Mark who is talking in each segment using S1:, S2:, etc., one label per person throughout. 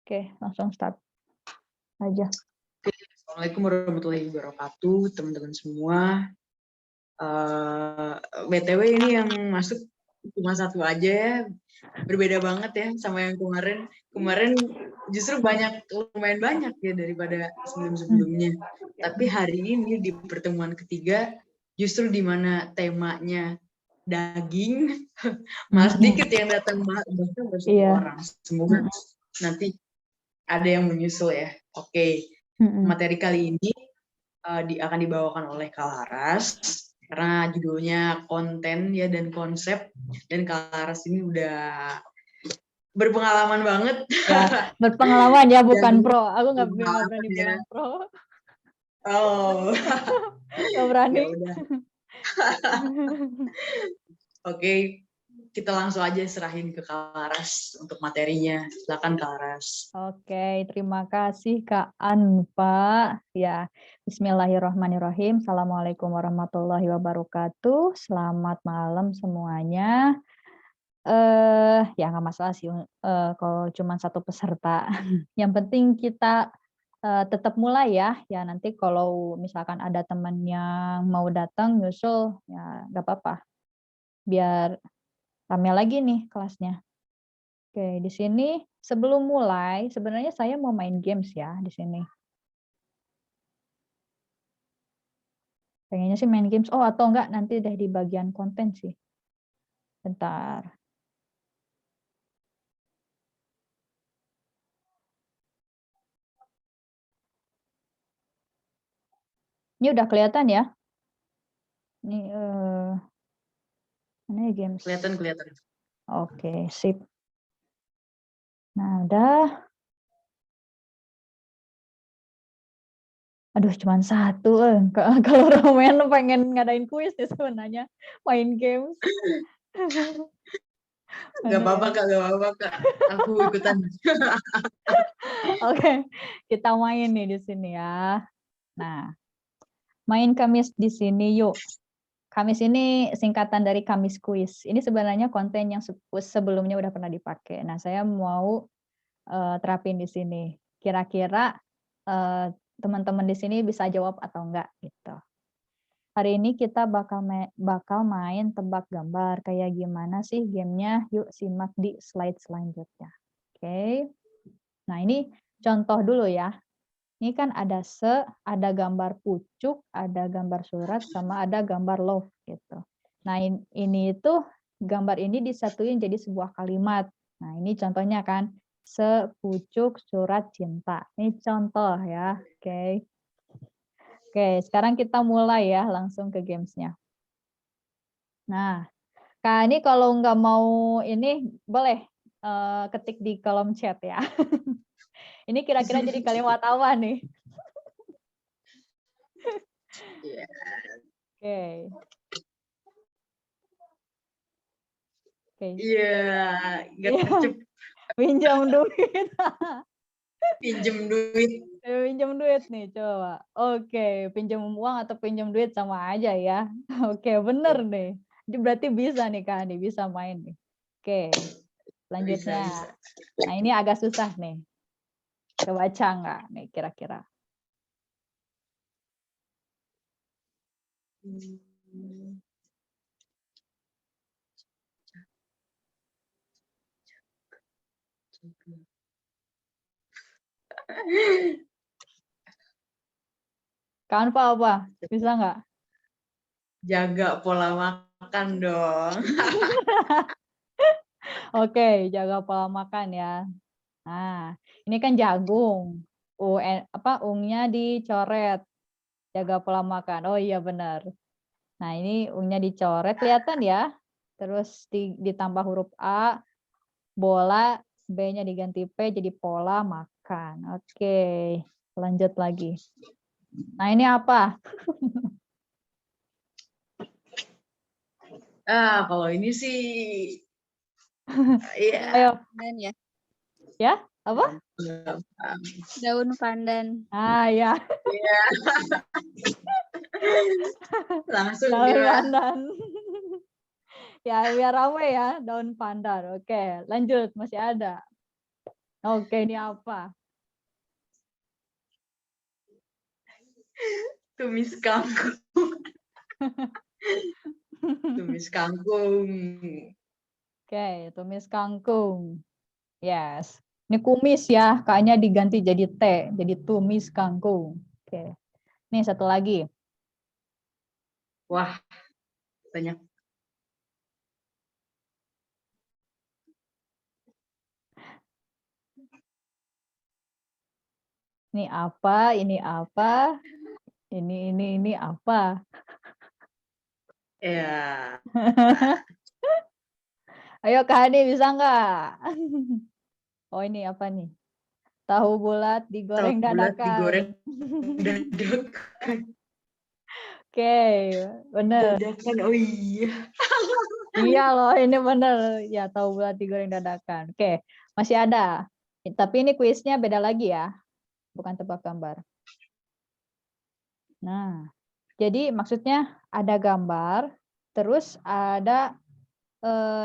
S1: Oke, langsung start aja.
S2: Assalamualaikum warahmatullahi wabarakatuh, teman-teman semua. BTW ini yang masuk cuma satu aja ya, berbeda banget ya sama yang kemarin. Kemarin justru lumayan banyak ya daripada sebelum-sebelumnya. Tapi hari ini di pertemuan ketiga, justru di mana temanya daging, malah sedikit yang datang, bahkan baru satu orang. Semoga nanti ada yang menyusul ya. Oke. Materi kali ini akan dibawakan oleh Kalaras karena judulnya konten ya dan konsep, dan Kalaras ini udah berpengalaman banget.
S1: Ya, berpengalaman ya, bukan pro. Aku nggak berani bilang pro.
S2: Oh,
S1: nggak berani.
S2: Ya udah. Oke. Kita langsung aja serahin ke Kalaras untuk materinya. Silakan Kalaras.
S1: Oke, terima kasih Kak Anfa. Ya, Bismillahirrahmanirrahim. Assalamualaikum warahmatullahi wabarakatuh. Selamat malam semuanya. Ya nggak masalah sih kalau cuma satu peserta. Yang penting kita tetap mulai ya. Ya nanti kalau misalkan ada teman yang mau datang nyusul, ya nggak apa-apa. Biar rame lagi nih kelasnya. Oke, di sini sebelum mulai, sebenarnya saya mau main games ya di sini. Pengennya sih main games. Oh, atau enggak nanti deh di bagian konten sih. Bentar. Ini udah kelihatan ya? Ini mana ya games?
S2: Kelihatan.
S1: Oke, sip. Nah, udah. Aduh, cuma satu. Kalau Roman pengen ngadain kuis nih sebenarnya. Main games.
S2: Gak apa-apa Kak. Aku ikutan.
S1: Oke, kita main nih di sini ya. Nah, main Kamis di sini yuk. Kamis ini singkatan dari Kamis Kuis. Ini sebenarnya konten yang sebelumnya udah pernah dipakai. Nah, saya mau terapin di sini. Kira-kira teman-teman di sini bisa jawab atau enggak gitu. Hari ini kita bakal main tebak gambar. Kayak gimana sih gamenya? Yuk simak di slide selanjutnya. Oke. Nah, ini contoh dulu ya. Ini kan ada ada gambar pucuk, ada gambar surat, sama ada gambar love gitu. Nah, ini itu gambar ini disatuin jadi sebuah kalimat. Nah, ini contohnya kan, sepucuk surat cinta. Ini contoh ya, oke. Oke, sekarang kita mulai ya, langsung ke gamesnya. Nah, Kak, ini kalau nggak mau ini, boleh ketik di kolom chat ya. Ini kira-kira jadi kalimat apa nih? Oke.
S2: Iya, gercep.
S1: Pinjam duit.
S2: Pinjem duit.
S1: Pinjam duit nih, coba. Oke, pinjam uang atau pinjam duit sama aja ya. Oke, bener nih. Jadi berarti bisa nih Kak, nih bisa main nih. Oke, selanjutnya.
S2: Bisa.
S1: Nah, ini agak susah nih. Kebaca nggak nih kira-kira? Kan apa? Bisa nggak?
S2: Jaga pola makan dong.
S1: Oke, jaga pola makan ya. Nah, ini kan jagung. Ungnya dicoret. Jaga pola makan. Oh iya benar. Nah, ini ungnya dicoret, kelihatan ya. Terus ditambah huruf A, bola, B-nya diganti P, jadi pola makan. Oke, lanjut lagi. Nah, ini apa?
S2: Kalau ini sih,
S3: iya.
S1: Ayo.
S3: Pandan ya.
S1: Ya, apa?
S3: Daun pandan.
S1: Ya.
S2: Iya. Langsung
S1: Daun
S2: dia.
S1: pandan. Ya, biar ramai ya, daun pandan. Oke, lanjut, masih ada. Oke, ini apa?
S2: Tumis kangkung. Tumis kangkung.
S1: Oke, tumis kangkung. Yes. Ini kumis ya, kayaknya diganti jadi T, jadi tumis kangkung. Oke. Nih satu lagi.
S2: Wah, banyak.
S1: Ini apa? Ini apa? Ini apa?
S2: Ya,
S1: Ayo Kak Hani, bisa nggak? Oh ini apa nih? Tahu bulat
S2: tahu
S1: digoreng
S2: bulat digoreng
S1: dadakan.
S2: dadakan.
S1: Oke, bener.
S2: Dadakan, oh iya.
S1: Iya loh, ini bener. Ya, tahu bulat digoreng dadakan. Oke, masih ada. Tapi ini kuisnya beda lagi ya, bukan tebak gambar. Nah, jadi maksudnya ada gambar, terus ada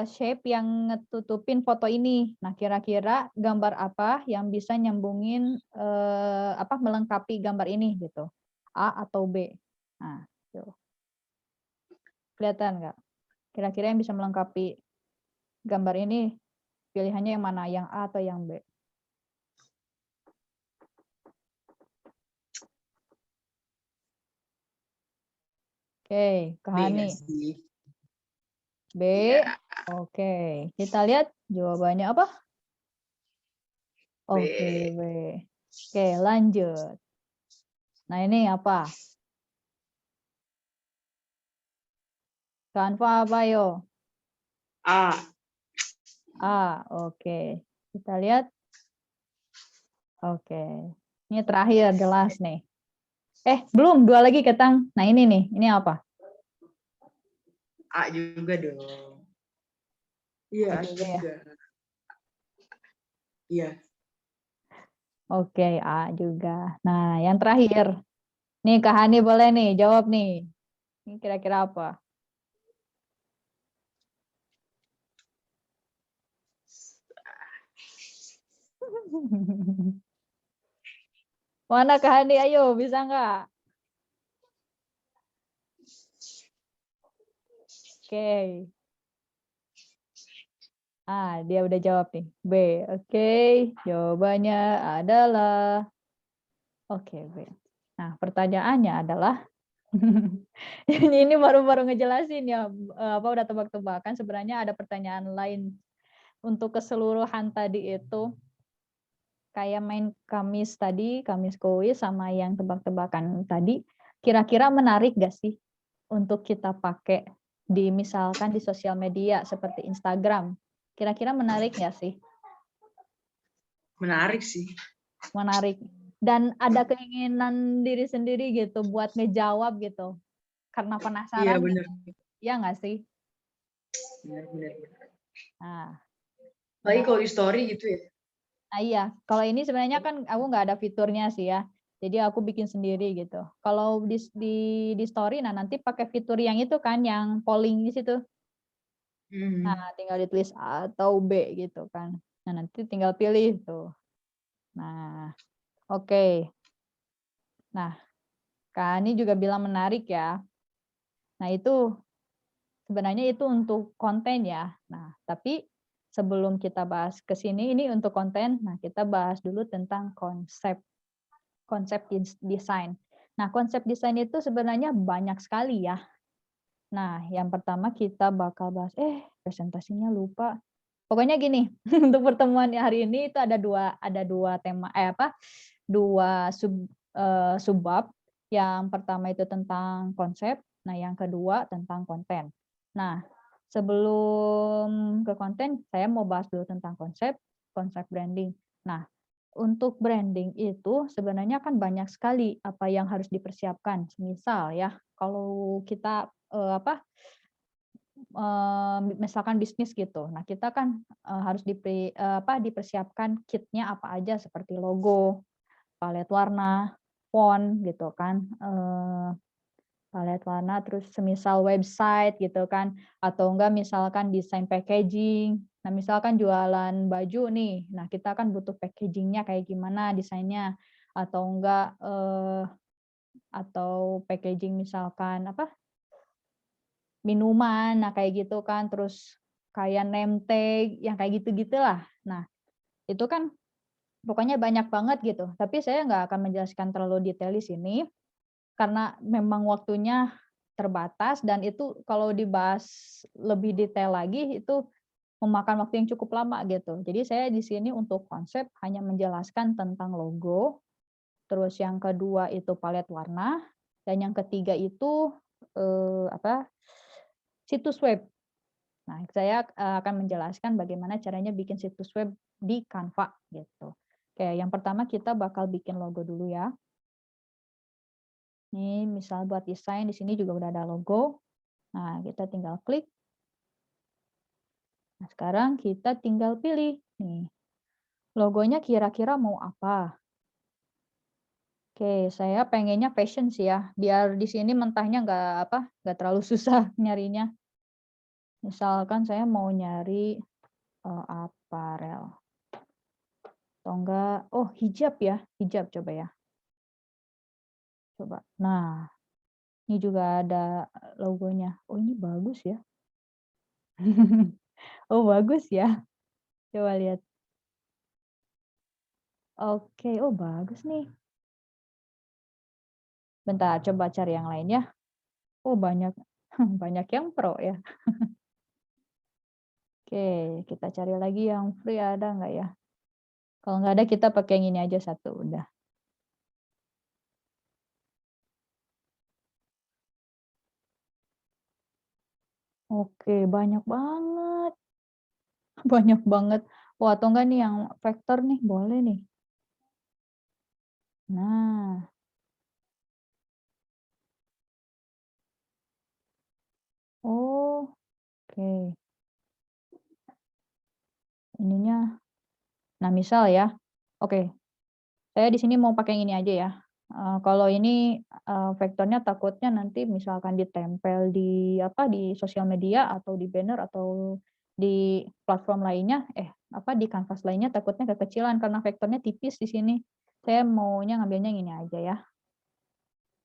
S1: shape yang ngetutupin foto ini. Nah, kira-kira gambar apa yang bisa nyambungin melengkapi gambar ini gitu. A atau B. Nah, tuh. Kelihatan nggak? Kira-kira yang bisa melengkapi gambar ini pilihannya yang mana? Yang A atau yang B? Oke, Kak
S2: B nggak
S1: Hani.
S2: sih?
S1: B.
S2: Iya,
S1: Oke, kita lihat jawabannya apa?
S2: B.
S1: Oke, B. Oke, lanjut. Nah, ini apa? Kanva apa yo?
S2: A.
S1: A, oke. Kita lihat. Oke. Ini terakhir, the last nih. Belum, dua lagi Ketang. Nah, ini nih. Ini apa?
S2: A juga dong. Iya,
S1: A
S2: A
S1: juga ya.
S2: juga. Iya.
S1: Oke, A juga. Nah, yang terakhir. Nih, Kak Hani boleh nih, jawab nih. Ini kira-kira apa? Mana Kak Hani? Ayo, bisa nggak? Oke. Dia udah jawab nih. B. Oke, jawabannya adalah oke, B. Nah, pertanyaannya adalah ini baru-baru ngejelasin ya, udah tebak-tebakan. Sebenarnya ada pertanyaan lain untuk keseluruhan tadi itu kayak main kamis kuis sama yang tebak-tebakan tadi. Kira-kira menarik gak sih untuk kita pakai misalkan di sosial media seperti Instagram? Kira-kira menarik gak sih?
S2: Menarik sih.
S1: Menarik. Dan ada keinginan diri sendiri gitu buat ngejawab gitu. Karena
S2: Iya,
S1: penasaran.
S2: benar.
S1: Ya nggak sih?
S2: Benar.
S1: Nah,
S2: Lagi kalau di story gitu ya.
S1: iya. Kalau ini sebenarnya kan aku nggak ada fiturnya sih ya. Jadi aku bikin sendiri gitu. Kalau di story, nah nanti pakai fitur yang itu kan, yang polling di situ. Nah, tinggal ditulis A atau B gitu kan. Nah, nanti tinggal pilih tuh. Nah, oke. Nah, Kak Ani juga bilang menarik ya. Nah, itu sebenarnya itu untuk konten ya. Nah, tapi sebelum kita bahas ke sini, ini untuk konten. Nah, kita bahas dulu tentang konsep desain. Nah, konsep desain itu sebenarnya banyak sekali ya. Nah, yang pertama kita bakal bahas, presentasinya lupa. Pokoknya gini, untuk pertemuan hari ini itu ada dua tema, dua subbab. Yang pertama itu tentang konsep, nah yang kedua tentang konten. Nah, sebelum ke konten, saya mau bahas dulu tentang konsep branding. Nah, untuk branding itu sebenarnya kan banyak sekali apa yang harus dipersiapkan. Misal ya, kalau kita misalkan bisnis gitu. Nah, kita kan harus dipersiapkan kitnya apa aja seperti logo, palet warna, font gitu kan. palet warna, terus semisal website gitu kan, atau enggak misalkan desain packaging. Nah, misalkan jualan baju nih, nah kita kan butuh packaging-nya kayak gimana desainnya, atau enggak, atau packaging misalkan apa, minuman, nah kayak gitu kan, terus kayak name tag, yang kayak gitu-gitulah. Nah, itu kan pokoknya banyak banget gitu, tapi saya nggak akan menjelaskan terlalu detail di sini, karena memang waktunya terbatas dan itu kalau dibahas lebih detail lagi, itu memakan waktu yang cukup lama gitu. Jadi saya di sini untuk konsep hanya menjelaskan tentang logo, terus yang kedua itu palet warna, dan yang ketiga itu, situs web. Nah, saya, akan menjelaskan bagaimana caranya bikin situs web di Canva gitu. Oke, yang pertama kita bakal bikin logo dulu ya. Ini misal buat desain di sini juga udah ada logo. Nah, kita tinggal klik. Nah, sekarang kita tinggal pilih nih, logonya kira-kira mau apa? Oke, saya pengennya fashion sih ya, biar di sini mentahnya nggak terlalu susah nyarinya. Misalkan saya mau nyari, aparel atau enggak hijab ya, hijab coba ya. Coba. Nah, ini juga ada logonya. Oh, ini bagus ya. Oh, bagus ya. Coba lihat. Oke, oh bagus nih. Bentar, coba cari yang lain ya. Oh, banyak banyak yang pro ya. Oke, kita cari lagi yang free ada nggak ya? Kalau nggak ada kita pakai yang ini aja satu, udah. Oke, banyak banget. Banyak banget. Wah, atau enggak nih yang vektor nih, boleh nih. Nah, oh, oke. Ininya, nah misal ya, oke, saya di sini mau pakai yang ini aja ya. Kalau ini, vektornya takutnya nanti misalkan ditempel di apa, di sosial media atau di banner atau di platform lainnya, di kanvas lainnya takutnya kekecilan karena vektornya tipis di sini. Saya maunya ngambilnya yang ini aja ya.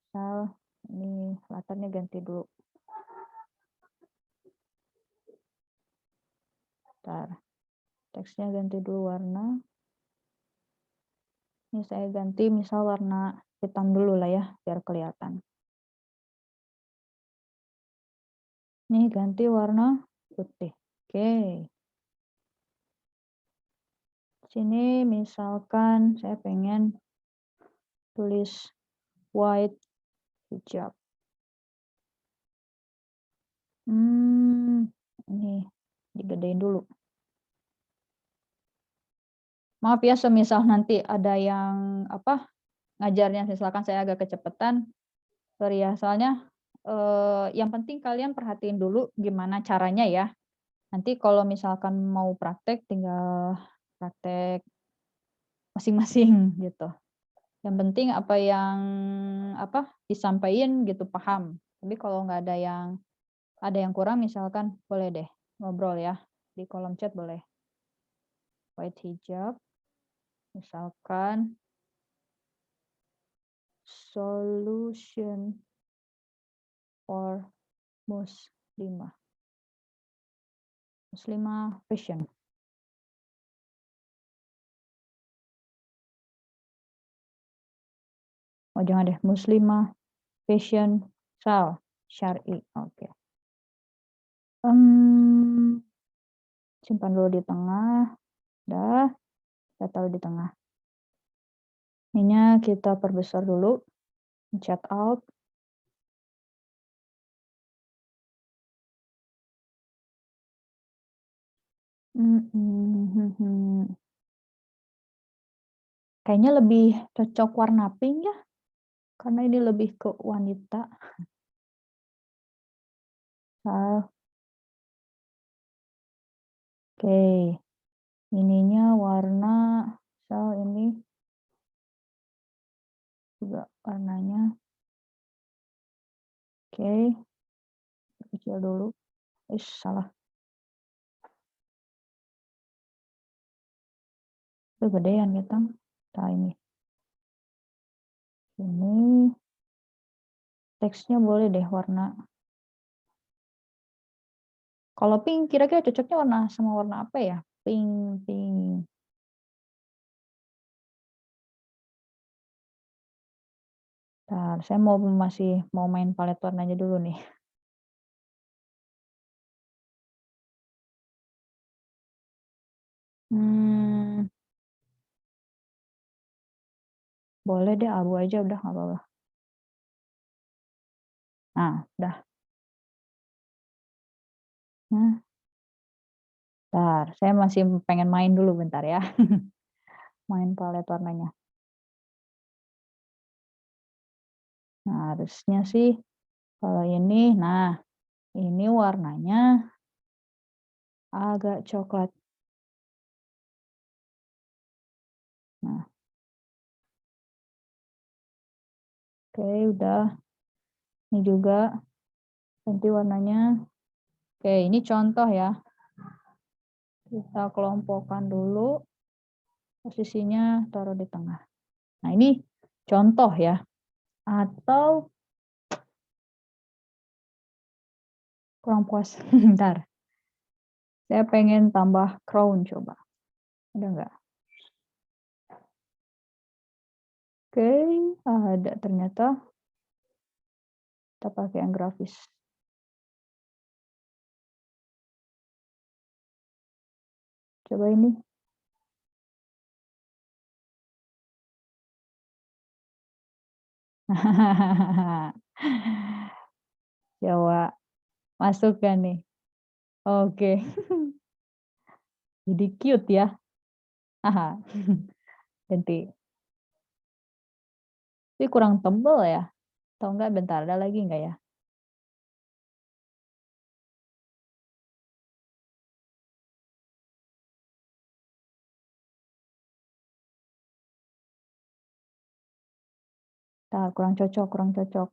S1: Misal ini latarnya ganti dulu. Bentar, teksnya ganti dulu warna. Ini saya ganti misal warna hitam dulu lah ya, biar kelihatan. Nih ganti warna putih. Oke. Sini misalkan saya pengen tulis white hijab. Ini digedein dulu. Maaf ya semisal nanti ada yang ngajarnya misalkan saya agak kecepatan, sorry ya. Soalnya, yang penting kalian perhatiin dulu gimana caranya ya. Nanti kalau misalkan mau praktek tinggal praktek masing-masing gitu. Yang penting apa yang disampaikan gitu paham. Tapi kalau nggak ada yang kurang misalkan boleh deh ngobrol ya di kolom chat boleh. White hijab, misalkan solution for muslimah. Muslimah fashion. Oh jangan deh, muslimah fashion style syar'i. Oke. Simpan dulu di tengah. Udah, kita taruh di tengah. Ininya kita perbesar dulu. Chat out. Kayaknya lebih cocok warna pink ya, karena ini lebih ke wanita. Oke, ininya warna, ini juga warnanya Oke. Kecil dulu. Salah. Itu gedean gitu. Nah, ini. Ini. Teksnya boleh deh warna. Kalau pink, kira-kira cocoknya warna sama warna apa ya? Pink. Bentar, saya masih mau main palet warnanya dulu nih. Boleh deh abu aja udah nggak apa-apa. Nah, udah. Nah. Bentar, saya masih pengen main dulu bentar ya. Main palet warnanya. Nah, harusnya sih kalau ini, nah ini warnanya agak coklat. Nah. Oke, udah. Ini juga ganti warnanya. Oke, ini contoh ya. Kita kelompokkan dulu. Posisinya taruh di tengah. Nah, ini contoh ya. Atau kurang puas. Bentar. Saya pengen tambah crown coba. Ada nggak? Oke, ada ternyata. Kita pakai yang grafis. Coba ini. Coba masukkan nih. Oke. Jadi cute ya. Ganti. Tapi kurang tebal ya. Atau enggak bentar, ada lagi enggak ya? Nah, kurang cocok.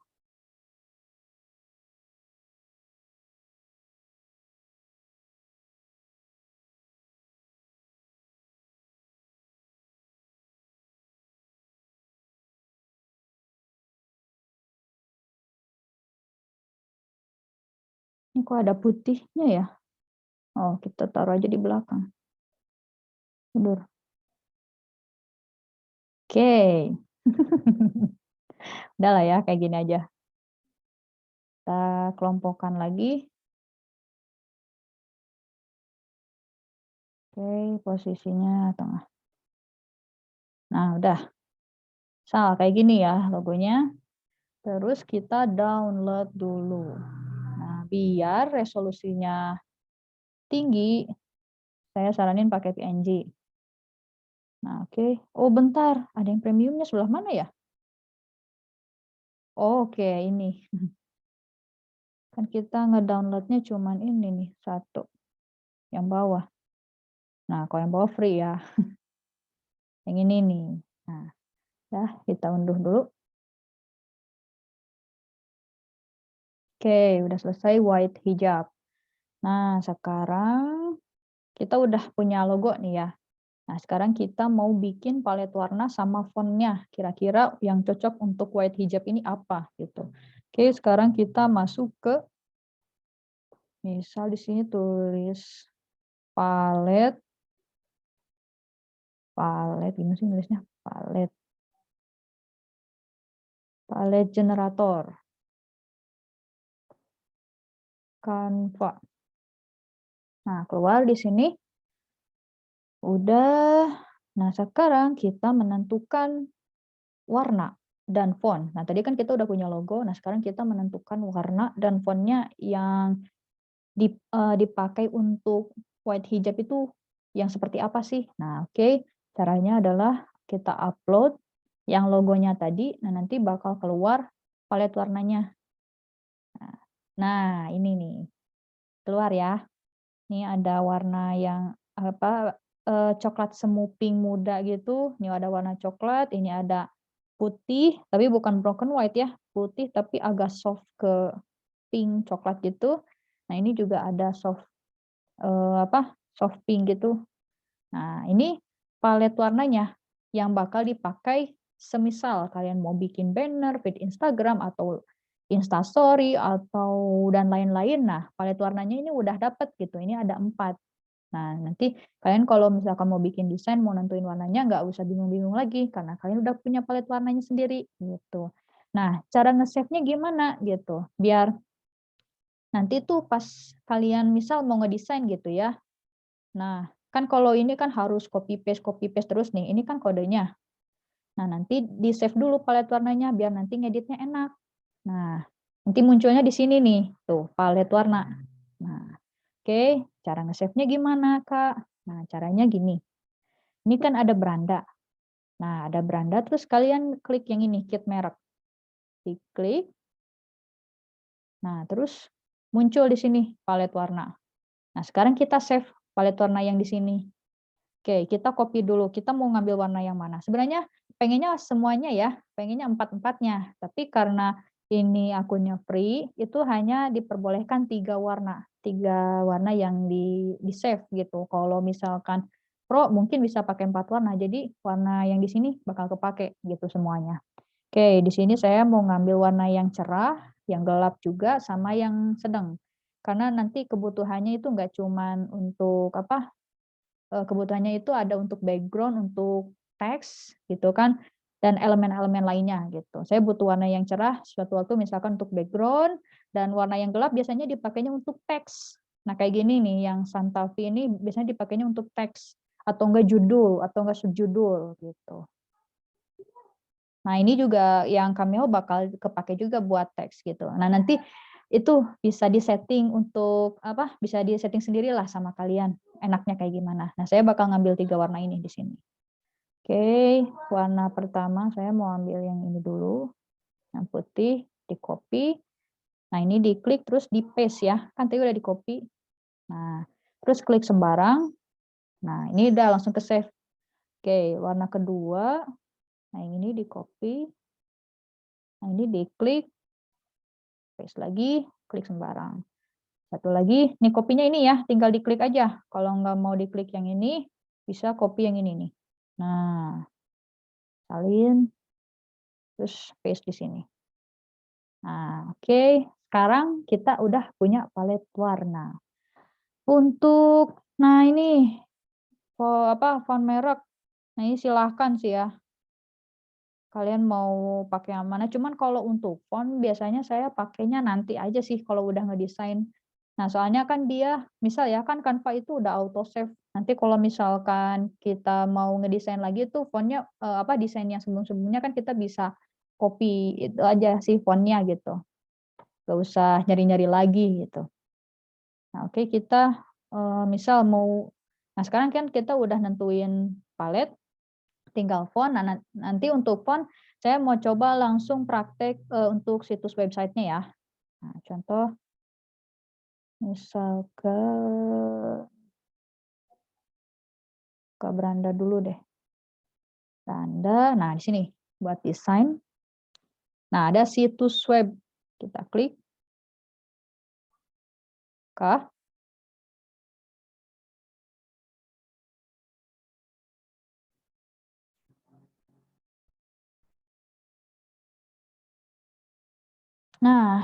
S1: Ini kok ada putihnya ya? Oh, kita taruh aja di belakang. Mundur. Oke. Udah lah ya, kayak gini aja. Kita kelompokkan lagi. Oke, posisinya tengah. Nah, udah. Salah kayak gini ya logonya. Terus kita download dulu. Nah, biar resolusinya tinggi, saya saranin pakai PNG. Nah, oke. Oh, bentar. Ada yang premiumnya sebelah mana ya? Oke, ini. Kan kita ngedownloadnya cuman ini nih, satu. Yang bawah. Nah, kalau yang bawah free ya. Yang ini nih. Nah, ya kita unduh dulu. Oke, udah selesai white hijab. Nah, sekarang kita udah punya logo nih ya. Nah, sekarang kita mau bikin palet warna sama fontnya. Kira-kira yang cocok untuk white hijab ini apa gitu. Oke, sekarang kita masuk ke, misal di sini tulis palet gimana sih nulisnya? Palet generator. Canva. Nah, keluar di sini. Udah. Nah, sekarang kita menentukan warna dan font. Nah, tadi kan kita udah punya logo. Nah, sekarang kita menentukan warna dan fontnya yang dipakai untuk white hijab itu yang seperti apa sih? Nah, oke. Caranya adalah kita upload yang logonya tadi. Nah, nanti bakal keluar palet warnanya. Nah, ini nih. Keluar ya. Ini ada warna yang coklat semu pink muda gitu. Ini ada warna coklat, ini ada putih, tapi bukan broken white ya. Putih tapi agak soft ke pink, coklat gitu. Nah, ini juga ada soft soft pink gitu. Nah, ini palet warnanya yang bakal dipakai semisal kalian mau bikin banner, feed Instagram, atau Instastory, atau dan lain-lain. Nah, palet warnanya ini udah dapet gitu. Ini ada 4. Nah, nanti kalian kalau misalkan mau bikin desain, mau nentuin warnanya, nggak usah bingung-bingung lagi, karena kalian udah punya palet warnanya sendiri, gitu. Nah, cara nge-save-nya gimana, gitu. Biar nanti tuh pas kalian misal mau ngedesain gitu ya. Nah, kan kalau ini kan harus copy paste terus nih. Ini kan kodenya. Nah, nanti di-save dulu palet warnanya biar nanti ngeditnya enak. Nah, nanti munculnya di sini nih, tuh palet warna. Nah, oke, cara nge-save-nya gimana, Kak? Nah, caranya gini. Ini kan ada beranda. Nah, ada beranda terus kalian klik yang ini, kit merek. Diklik. Nah, terus muncul di sini palet warna. Nah, sekarang kita save palet warna yang di sini. Oke, kita copy dulu. Kita mau ngambil warna yang mana? Sebenarnya pengennya semuanya ya, pengennya 4-4-nya. Tapi karena ini akunnya free, itu hanya diperbolehkan 3 warna. 3 warna yang di-save gitu. Kalau misalkan Pro mungkin bisa pakai 4 warna. Jadi warna yang di sini bakal kepake gitu semuanya. Oke, di sini saya mau ngambil warna yang cerah, yang gelap juga, sama yang sedang. Karena nanti kebutuhannya itu nggak cuman untuk kebutuhannya itu ada untuk background, untuk teks gitu kan, dan elemen-elemen lainnya gitu. Saya butuh warna yang cerah suatu waktu misalkan untuk background, dan warna yang gelap biasanya dipakainya untuk teks. Nah, kayak gini nih yang Santa Fe ini biasanya dipakainya untuk teks atau enggak judul atau enggak subjudul gitu. Nah, ini juga yang Cameo bakal kepake juga buat teks gitu. Nah, nanti itu bisa disetting untuk bisa disetting sendirilah sama kalian enaknya kayak gimana. Nah, saya bakal ngambil 3 warna ini di sini. Oke, warna pertama saya mau ambil yang ini dulu. Yang putih, di copy. Nah, ini diklik terus di paste ya. Kan tadi udah di copy. Nah, terus klik sembarang. Nah, ini udah langsung ke save. Oke, warna kedua. Nah, yang ini di copy. Nah, ini diklik, paste lagi, klik sembarang. Satu lagi, nih kopinya ini ya, tinggal diklik aja. Kalau nggak mau diklik yang ini, bisa copy yang ini nih. Nah, salin, terus paste di sini. Nah, oke. Sekarang kita udah punya palet warna. Nah ini, font merek. Nah, ini silahkan sih ya. Kalian mau pakai yang mana. Cuman kalau untuk font, biasanya saya pakainya nanti aja sih kalau udah ngedesain. Nah, soalnya kan dia, misal ya kan Canva itu udah auto save. Nanti kalau misalkan kita mau ngedesain lagi tuh fontnya desain yang sebelum-sebelumnya kan kita bisa copy itu aja sih fontnya gitu. Gak usah nyari-nyari lagi gitu. Nah, oke, kita misal mau, nah sekarang kan kita udah nentuin palet, tinggal font. Nah, nanti untuk font saya mau coba langsung praktek untuk situs websitenya ya. Nah, contoh misal ke beranda dulu deh. Beranda, nah di sini buat desain. Nah, ada situs web. Kita klik. Kah? Nah,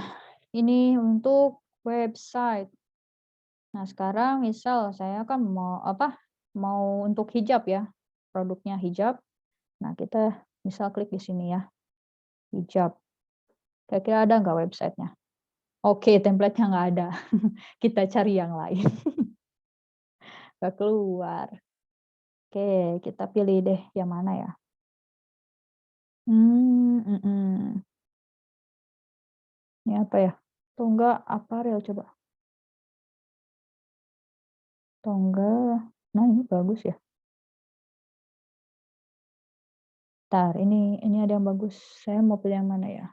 S1: ini untuk website. Nah, sekarang misal saya kan mau untuk hijab ya. Produknya hijab. Nah, kita misal klik di sini ya. Hijab. Kira-kira ada nggak websitenya? Oke, template-nya nggak ada. Kita cari yang lain. Nggak keluar. Oke, kita pilih deh yang mana ya. Ini apa ya? Tongga Aparel coba. Tongga. Nah, ini bagus ya. Bentar, ini ada yang bagus. Saya mau pilih yang mana ya?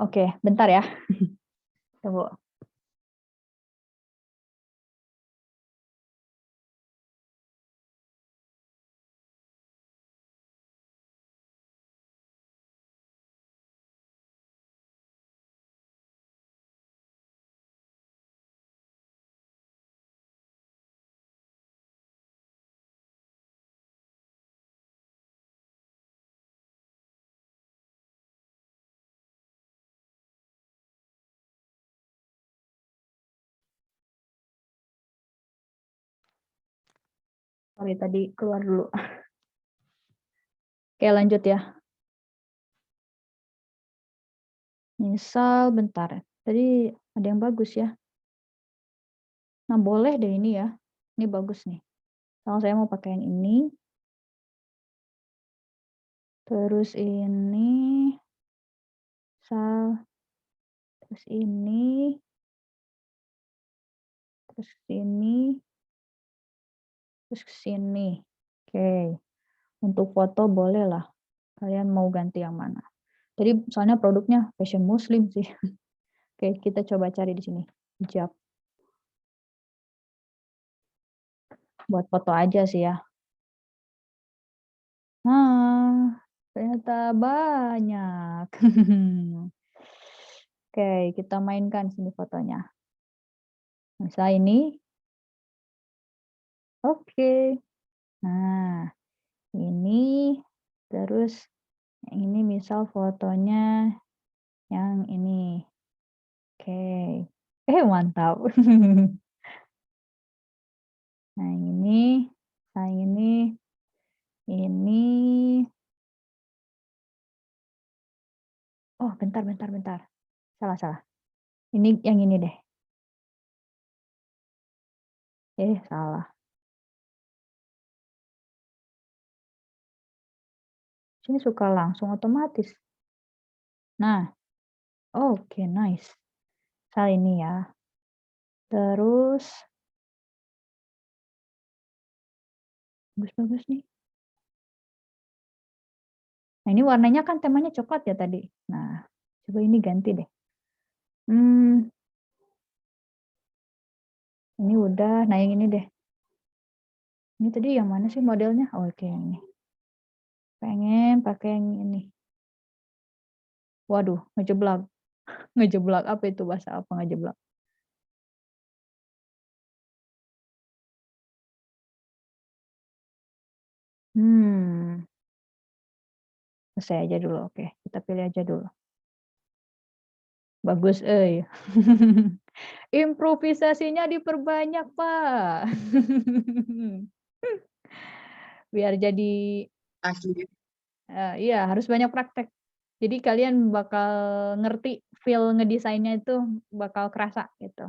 S1: Oke, bentar ya. Tunggu. Sorry, tadi keluar dulu. Oke, lanjut ya. Misal, bentar. Tadi ada yang bagus ya. Nah, boleh deh ini ya. Ini bagus nih. Kalau saya mau pakai yang ini. Terus ini. Misal. Terus ini. Terus sini. Terus ke sini. Oke. Untuk foto boleh lah. Kalian mau ganti yang mana? Tadi soalnya produknya fashion muslim sih. Oke, kita coba cari di sini. Hijab. Buat foto aja sih ya. Nah, ternyata banyak. Oke, kita mainkan sini fotonya. Misal ini. Oke. Nah, ini. Terus yang ini misal fotonya yang ini. Oke. Mantap. Nah, ini. Nah, ini. Ini. Oh, bentar. Salah. Ini yang ini deh. Salah. Sini suka langsung otomatis. Nah. Oke, nice. Misal ini ya. Terus. Bagus nih. Nah, ini warnanya kan temanya coklat ya tadi. Nah, coba ini ganti deh. Ini udah. Nah, yang ini deh. Ini tadi yang mana sih modelnya? Oke, ini. Pengen pakai yang ini. Waduh, ngejeblak. Ngejeblak apa itu, bahasa apa ngejeblak? Selesai aja dulu. Oke, kita pilih aja dulu. Bagus, improvisasinya diperbanyak, Pak. Biar jadi
S2: Asli.
S1: iya, harus banyak praktek. Jadi kalian bakal ngerti feel ngedesainnya itu bakal kerasa gitu.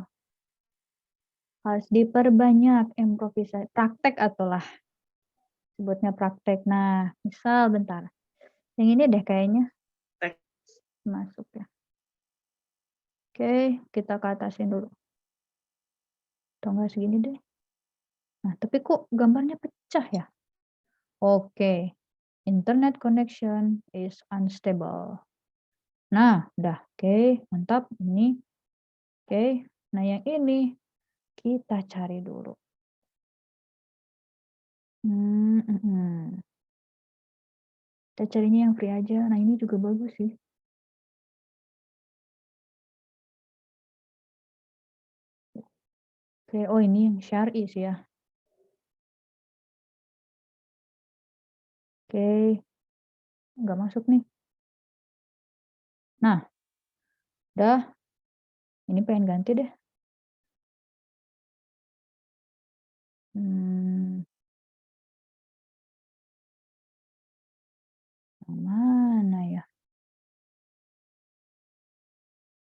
S1: Harus diperbanyak improvisasi, praktek atulah. Sebutnya praktek. Nah, misal bentar. Yang ini deh kayaknya. Masuk ya. Oke, kita ke atasin dulu. Atau enggak segini deh. Nah, tapi kok gambarnya pecah ya? Oke. Internet connection is unstable. Nah, udah. Oke, mantap. Ini. Oke. Nah, yang ini kita cari dulu. Kita carinya yang free aja. Nah, ini juga bagus sih. Oke, oh ini yang syar'i sih ya. Oke. Nggak masuk nih. Nah. Udah. Ini pengen ganti deh. Mana ya?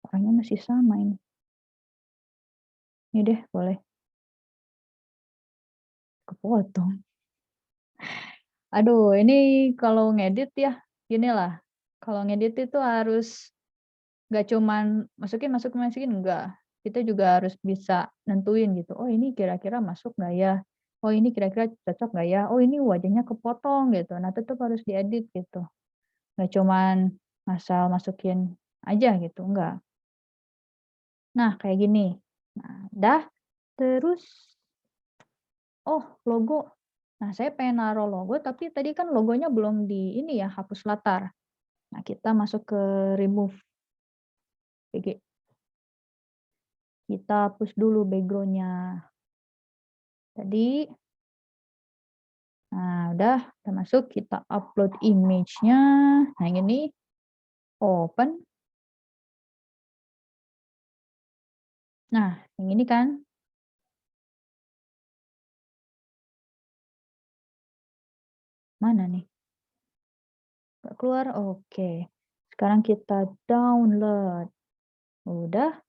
S1: Orangnya masih sama ini. Ini deh, boleh. Kepotong. Aduh, ini kalau ngedit ya, ginilah. Kalau ngedit itu harus nggak cuman masukin, enggak. Kita juga harus bisa nentuin gitu. Oh, ini kira-kira masuk nggak ya? Oh, ini kira-kira cocok nggak ya? Oh, ini wajahnya kepotong gitu. Nah, tetap harus diedit gitu. Nggak cuman asal masukin aja gitu, enggak. Nah, kayak gini. Nah, udah, terus oh, logo. Nah, saya pengen naruh logo, tapi tadi kan logonya belum di ini ya, hapus latar. Nah, kita masuk ke remove PG. Kita hapus dulu background-nya. Tadi, nah udah, kita masuk, kita upload image-nya. Nah, yang ini, open. Nah, yang ini kan. Mana nih? Nggak keluar, oke. Sekarang kita download. Udah.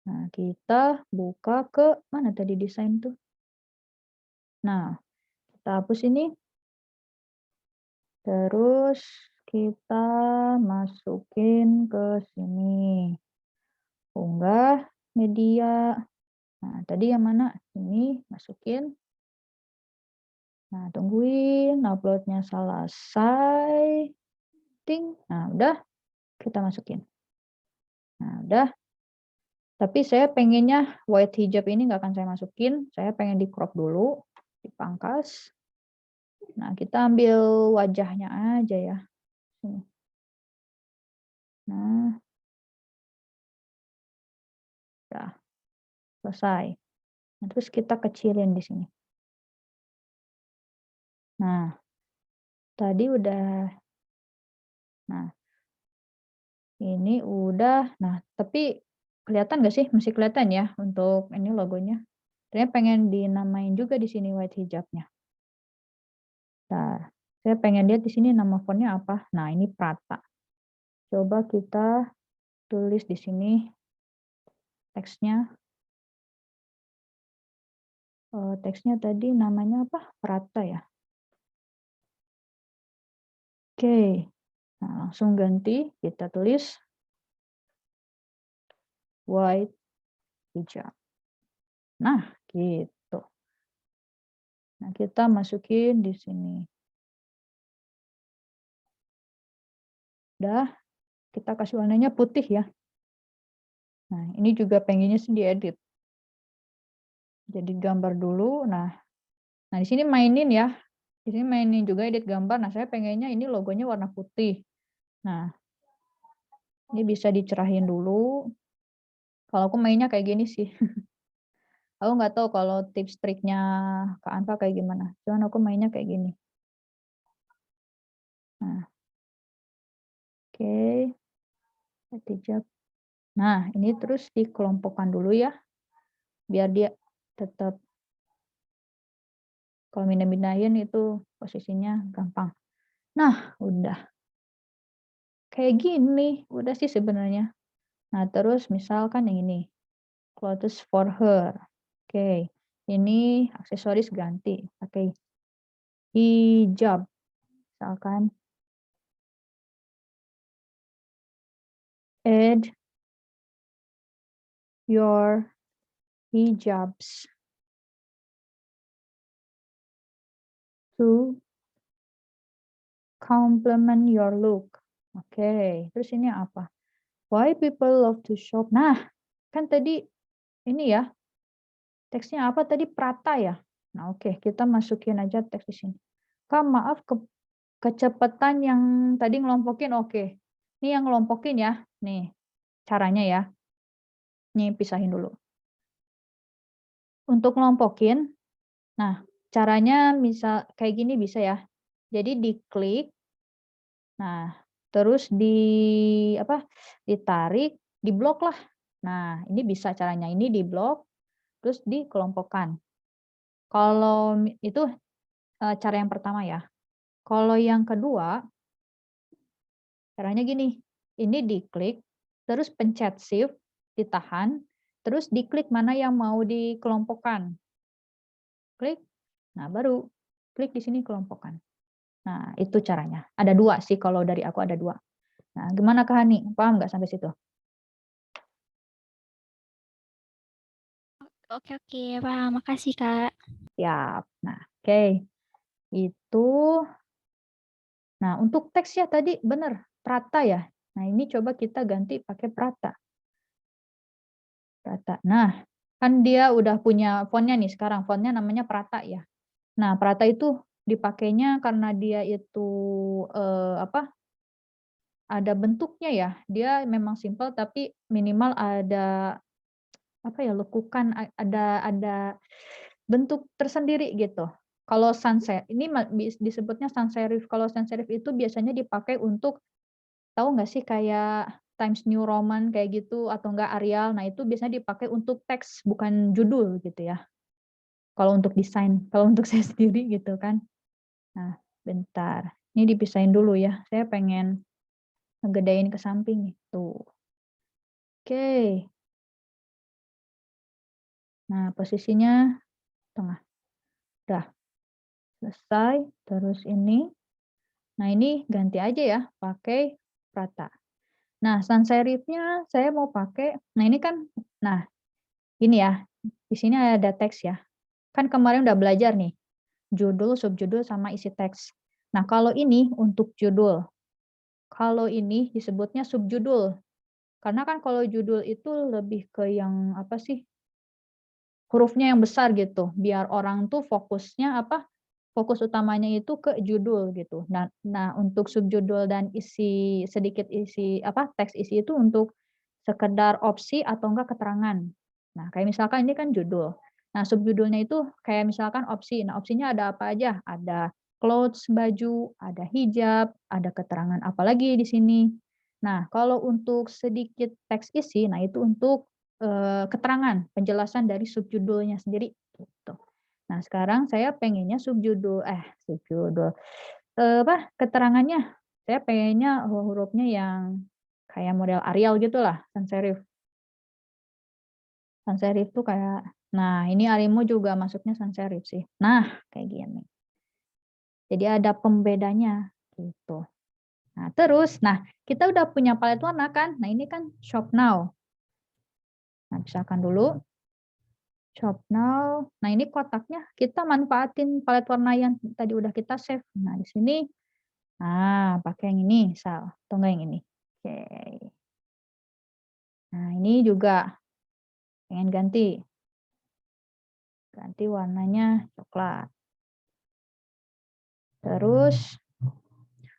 S1: Nah, kita buka ke, mana tadi desain tuh? Nah, kita hapus ini. Terus kita masukin ke sini. Unggah media. Nah, tadi yang mana? Ini masukin. Nah, tungguin uploadnya selesai. Ting. Nah, udah. Kita masukin. Nah, udah. Tapi saya pengennya white hijab ini nggak akan saya masukin. Saya pengen di crop dulu. Dipangkas. Nah, kita ambil wajahnya aja ya. Sini. Nah. Udah. Selesai. Nah, terus kita kecilin di sini. Nah, tadi udah. Nah, ini udah. Nah, tapi kelihatan nggak sih? Masih kelihatan ya untuk ini logonya. Saya pengen dinamain juga di sini white hijabnya. Nah, saya pengen lihat di sini nama fontnya apa. Nah, ini Prata. Coba kita tulis di sini teksnya. Teksnya tadi namanya apa? Prata ya. Oke. Nah, langsung ganti. Kita tulis white hijab. Nah, gitu. Nah, kita masukin di sini. Udah, kita kasih warnanya putih ya. Nah, ini juga pengennya sih diedit. Jadi gambar dulu. Nah, di sini mainin ya. Di sini mainin juga edit gambar. Nah, saya pengennya ini logonya warna putih. Nah, ini bisa dicerahin dulu. Kalau aku mainnya kayak gini sih. Aku nggak tahu kalau tips triknya Kak Anfa kayak gimana. Cuman aku mainnya kayak gini. Nah, oke. Hijab. Nah, ini terus dikelompokkan dulu ya. Biar dia tetap, kalau pindah-pindahin itu posisinya gampang. Nah, udah. Kayak gini, udah sih sebenarnya. Nah, terus misalkan yang ini. Clothes for her. Oke. Ini aksesoris ganti. Pakai hijab. Misalkan add your hijabs to complement your look. Oke. Terus ini apa? Why people love to shop. Nah, kan tadi ini ya. Teksnya apa tadi? Prata ya. Nah, oke, kita masukin aja teks di sini. Kak, maaf kecepatan yang tadi ngelompokin oke. Ini yang ngelompokin ya. Nih, caranya ya. Nih, pisahin dulu. Untuk ngelompokin, nah, caranya misal kayak gini bisa ya. Jadi diklik. Nah, terus ditarik, diblok lah. Nah, ini bisa caranya. Ini diblok, terus dikelompokkan. Kalau itu cara yang pertama ya. Kalau yang kedua, caranya gini. Ini diklik, terus pencet shift, ditahan, terus diklik mana yang mau dikelompokkan. Klik, nah baru klik di sini kelompokkan. Nah, itu caranya. Ada dua sih, kalau dari aku ada dua. Nah, gimana Kak Hani? Paham nggak sampai situ?
S3: Oke, paham. Makasih, Kak.
S1: Siap. Nah, oke. Itu. Nah, untuk teks ya tadi benar, Prata ya. Nah, ini coba kita ganti pakai Prata. Prata. Nah, kan dia udah punya fontnya nih sekarang. Fontnya namanya Prata ya. Nah, Prata itu dipakainya karena dia itu apa? Ada bentuknya ya. Dia memang simpel tapi minimal ada apa ya? Lekukan ada bentuk tersendiri gitu. Kalau ini disebutnya sans serif. Kalau sans serif itu biasanya dipakai untuk tahu nggak sih kayak Times New Roman kayak gitu atau enggak Arial. Nah, itu biasanya dipakai untuk teks bukan judul gitu ya. Kalau untuk desain, kalau untuk saya sendiri gitu kan. Nah, bentar. Ini dipisahin dulu ya. Saya pengen ngegedein ke samping nih. Tuh. Oke. Nah, posisinya tengah. Udah. Selesai. Terus ini. Nah, ini ganti aja ya pakai Prata. Nah, sans serifnya saya mau pakai. Nah, ini kan ini ya. Di sini ada teks ya. Kan kemarin udah belajar nih, judul, subjudul, sama isi teks. Nah, kalau ini untuk judul. Kalau ini disebutnya subjudul. Karena kan kalau judul itu lebih ke yang apa sih? Hurufnya yang besar gitu, biar orang tuh fokusnya apa? Fokus utamanya itu ke judul gitu. Nah, untuk subjudul dan sedikit isi apa? Teks isi itu untuk sekedar opsi atau enggak keterangan. Nah, kayak misalkan ini kan judul. Nah, subjudulnya itu kayak misalkan opsi. Nah, opsinya ada apa aja? Ada clothes, baju, ada hijab, ada keterangan apa lagi di sini. Nah, kalau untuk sedikit teks isi, nah itu untuk keterangan, penjelasan dari subjudulnya sendiri gitu. Nah, sekarang saya pengennya keterangannya. Saya pengennya hurufnya yang kayak model Arial gitulah, sans serif. Sans serif tuh kayak, nah ini Arimo juga masuknya sans serif sih. Nah, kayak gini. Jadi ada pembedanya gitu. Nah, terus, kita udah punya palet warna kan? Nah, ini kan shop now. Nah, misalkan dulu shop now. Nah, ini kotaknya kita manfaatin palet warna yang tadi udah kita save. Nah, di sini pakai yang ini misal, atau enggak yang ini. Oke. Nah, ini juga pengen ganti. Ganti warnanya coklat. Terus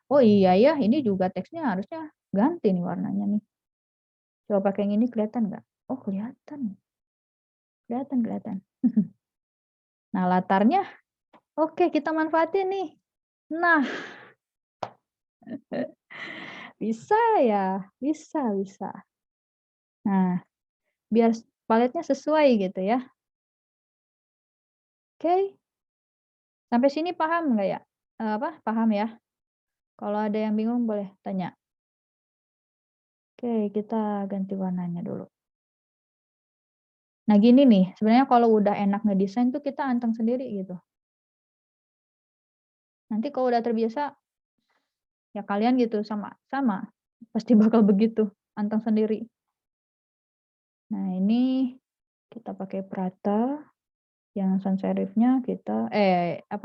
S1: oh iya ya, ini juga teksnya harusnya ganti nih warnanya nih. Coba pakai yang ini kelihatan nggak? Oh, kelihatan. Kelihatan. Nah, latarnya oke, kita manfaatin nih. Nah, bisa ya, bisa. Nah, biar paletnya sesuai gitu ya. Oke, sampai sini paham nggak ya? Paham ya? Kalau ada yang bingung boleh tanya. Oke, kita ganti warnanya dulu. Nah, gini nih, sebenarnya kalau udah enak ngedesain tuh kita anteng sendiri gitu. Nanti kalau udah terbiasa, ya kalian gitu sama pasti bakal begitu, anteng sendiri. Nah, ini kita pakai Prata, yang sans serifnya kita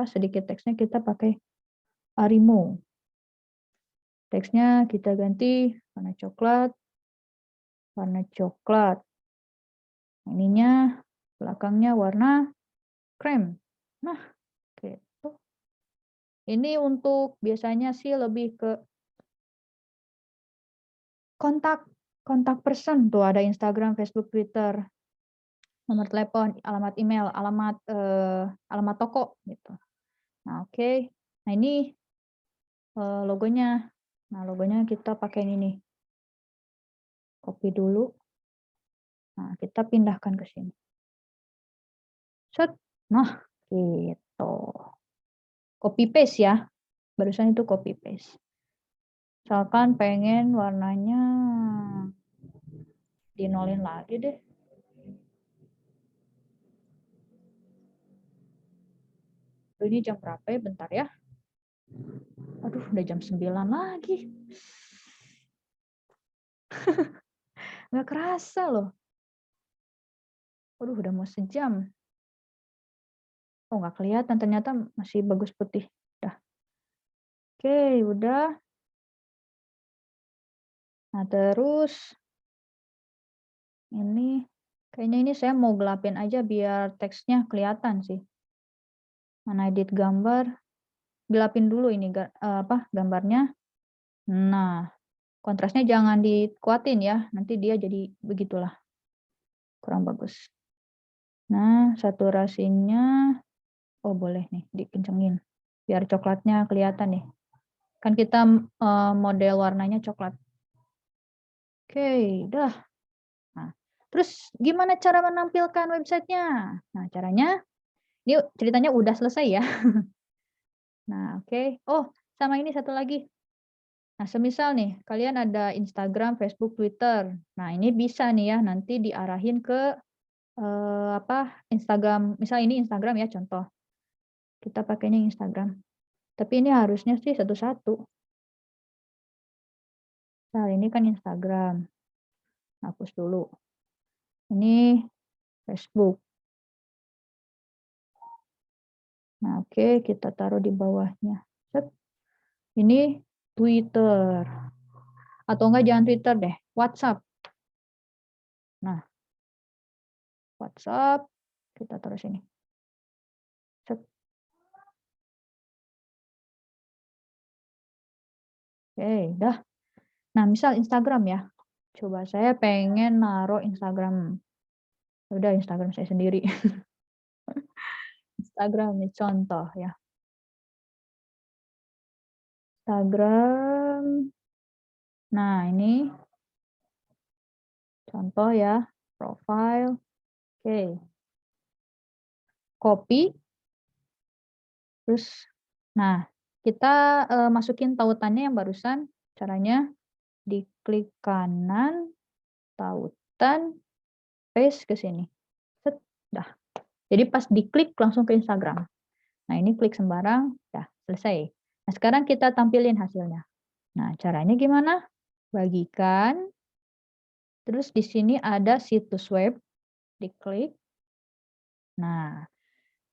S1: sedikit teksnya kita pakai Arimo. Teksnya kita ganti warna coklat. Ininya belakangnya warna krem. Nah, gitu. Ini untuk biasanya sih lebih ke kontak person tuh ada Instagram, Facebook, Twitter, nomor telepon, alamat email, alamat toko gitu. Nah, oke. Nah, ini logonya. Nah, logonya kita pakai ini nih. Copy dulu. Nah, kita pindahkan ke sini. Set. Nah, gitu. Copy paste ya. Barusan itu copy paste. Misalkan pengen warnanya dinolin lagi deh. Ini jam berapa ya? Bentar ya. Aduh, udah jam 9 lagi. Nggak kerasa loh. Aduh, udah mau sejam. Oh, nggak kelihatan. Ternyata masih bagus putih. Udah. Oke, udah. Nah, terus ini kayaknya ini saya mau gelapin aja biar teksnya kelihatan sih. Mana edit gambar, gelapin dulu ini gambarnya. Nah, kontrasnya jangan dikuatin ya, nanti dia jadi begitulah, kurang bagus. Nah, saturasinya, oh boleh nih dikencengin, biar coklatnya kelihatan nih. Kan kita model warnanya coklat. Oke, dah. Nah, terus gimana cara menampilkan websitenya? Nah, caranya, ini ceritanya udah selesai ya. Nah, oke. Oh, sama ini satu lagi. Nah, semisal nih, kalian ada Instagram, Facebook, Twitter. Nah, ini bisa nih ya, nanti diarahin ke Instagram. Misal ini Instagram ya, contoh. Kita pakainya Instagram. Tapi ini harusnya sih satu-satu. Nah, ini kan Instagram. Hapus dulu. Ini Facebook. Nah, oke, kita taruh di bawahnya. Set. Ini Twitter. Atau enggak jangan Twitter deh, WhatsApp. Nah, WhatsApp kita taruh sini. Set. Oke, dah. Nah, misal Instagram ya. Coba saya pengen naruh Instagram. Udah Instagram saya sendiri. Instagram nih contoh ya. Instagram. Nah, ini contoh ya, profile. Oke. Copy. Terus, nah, kita masukin tautannya yang barusan. Caranya diklik kanan, tautan, paste ke sini. Set, dah. Jadi pas diklik langsung ke Instagram. Nah, ini klik sembarang, dah selesai. Nah, sekarang kita tampilin hasilnya. Nah, caranya gimana? Bagikan. Terus di sini ada situs web, diklik. Nah,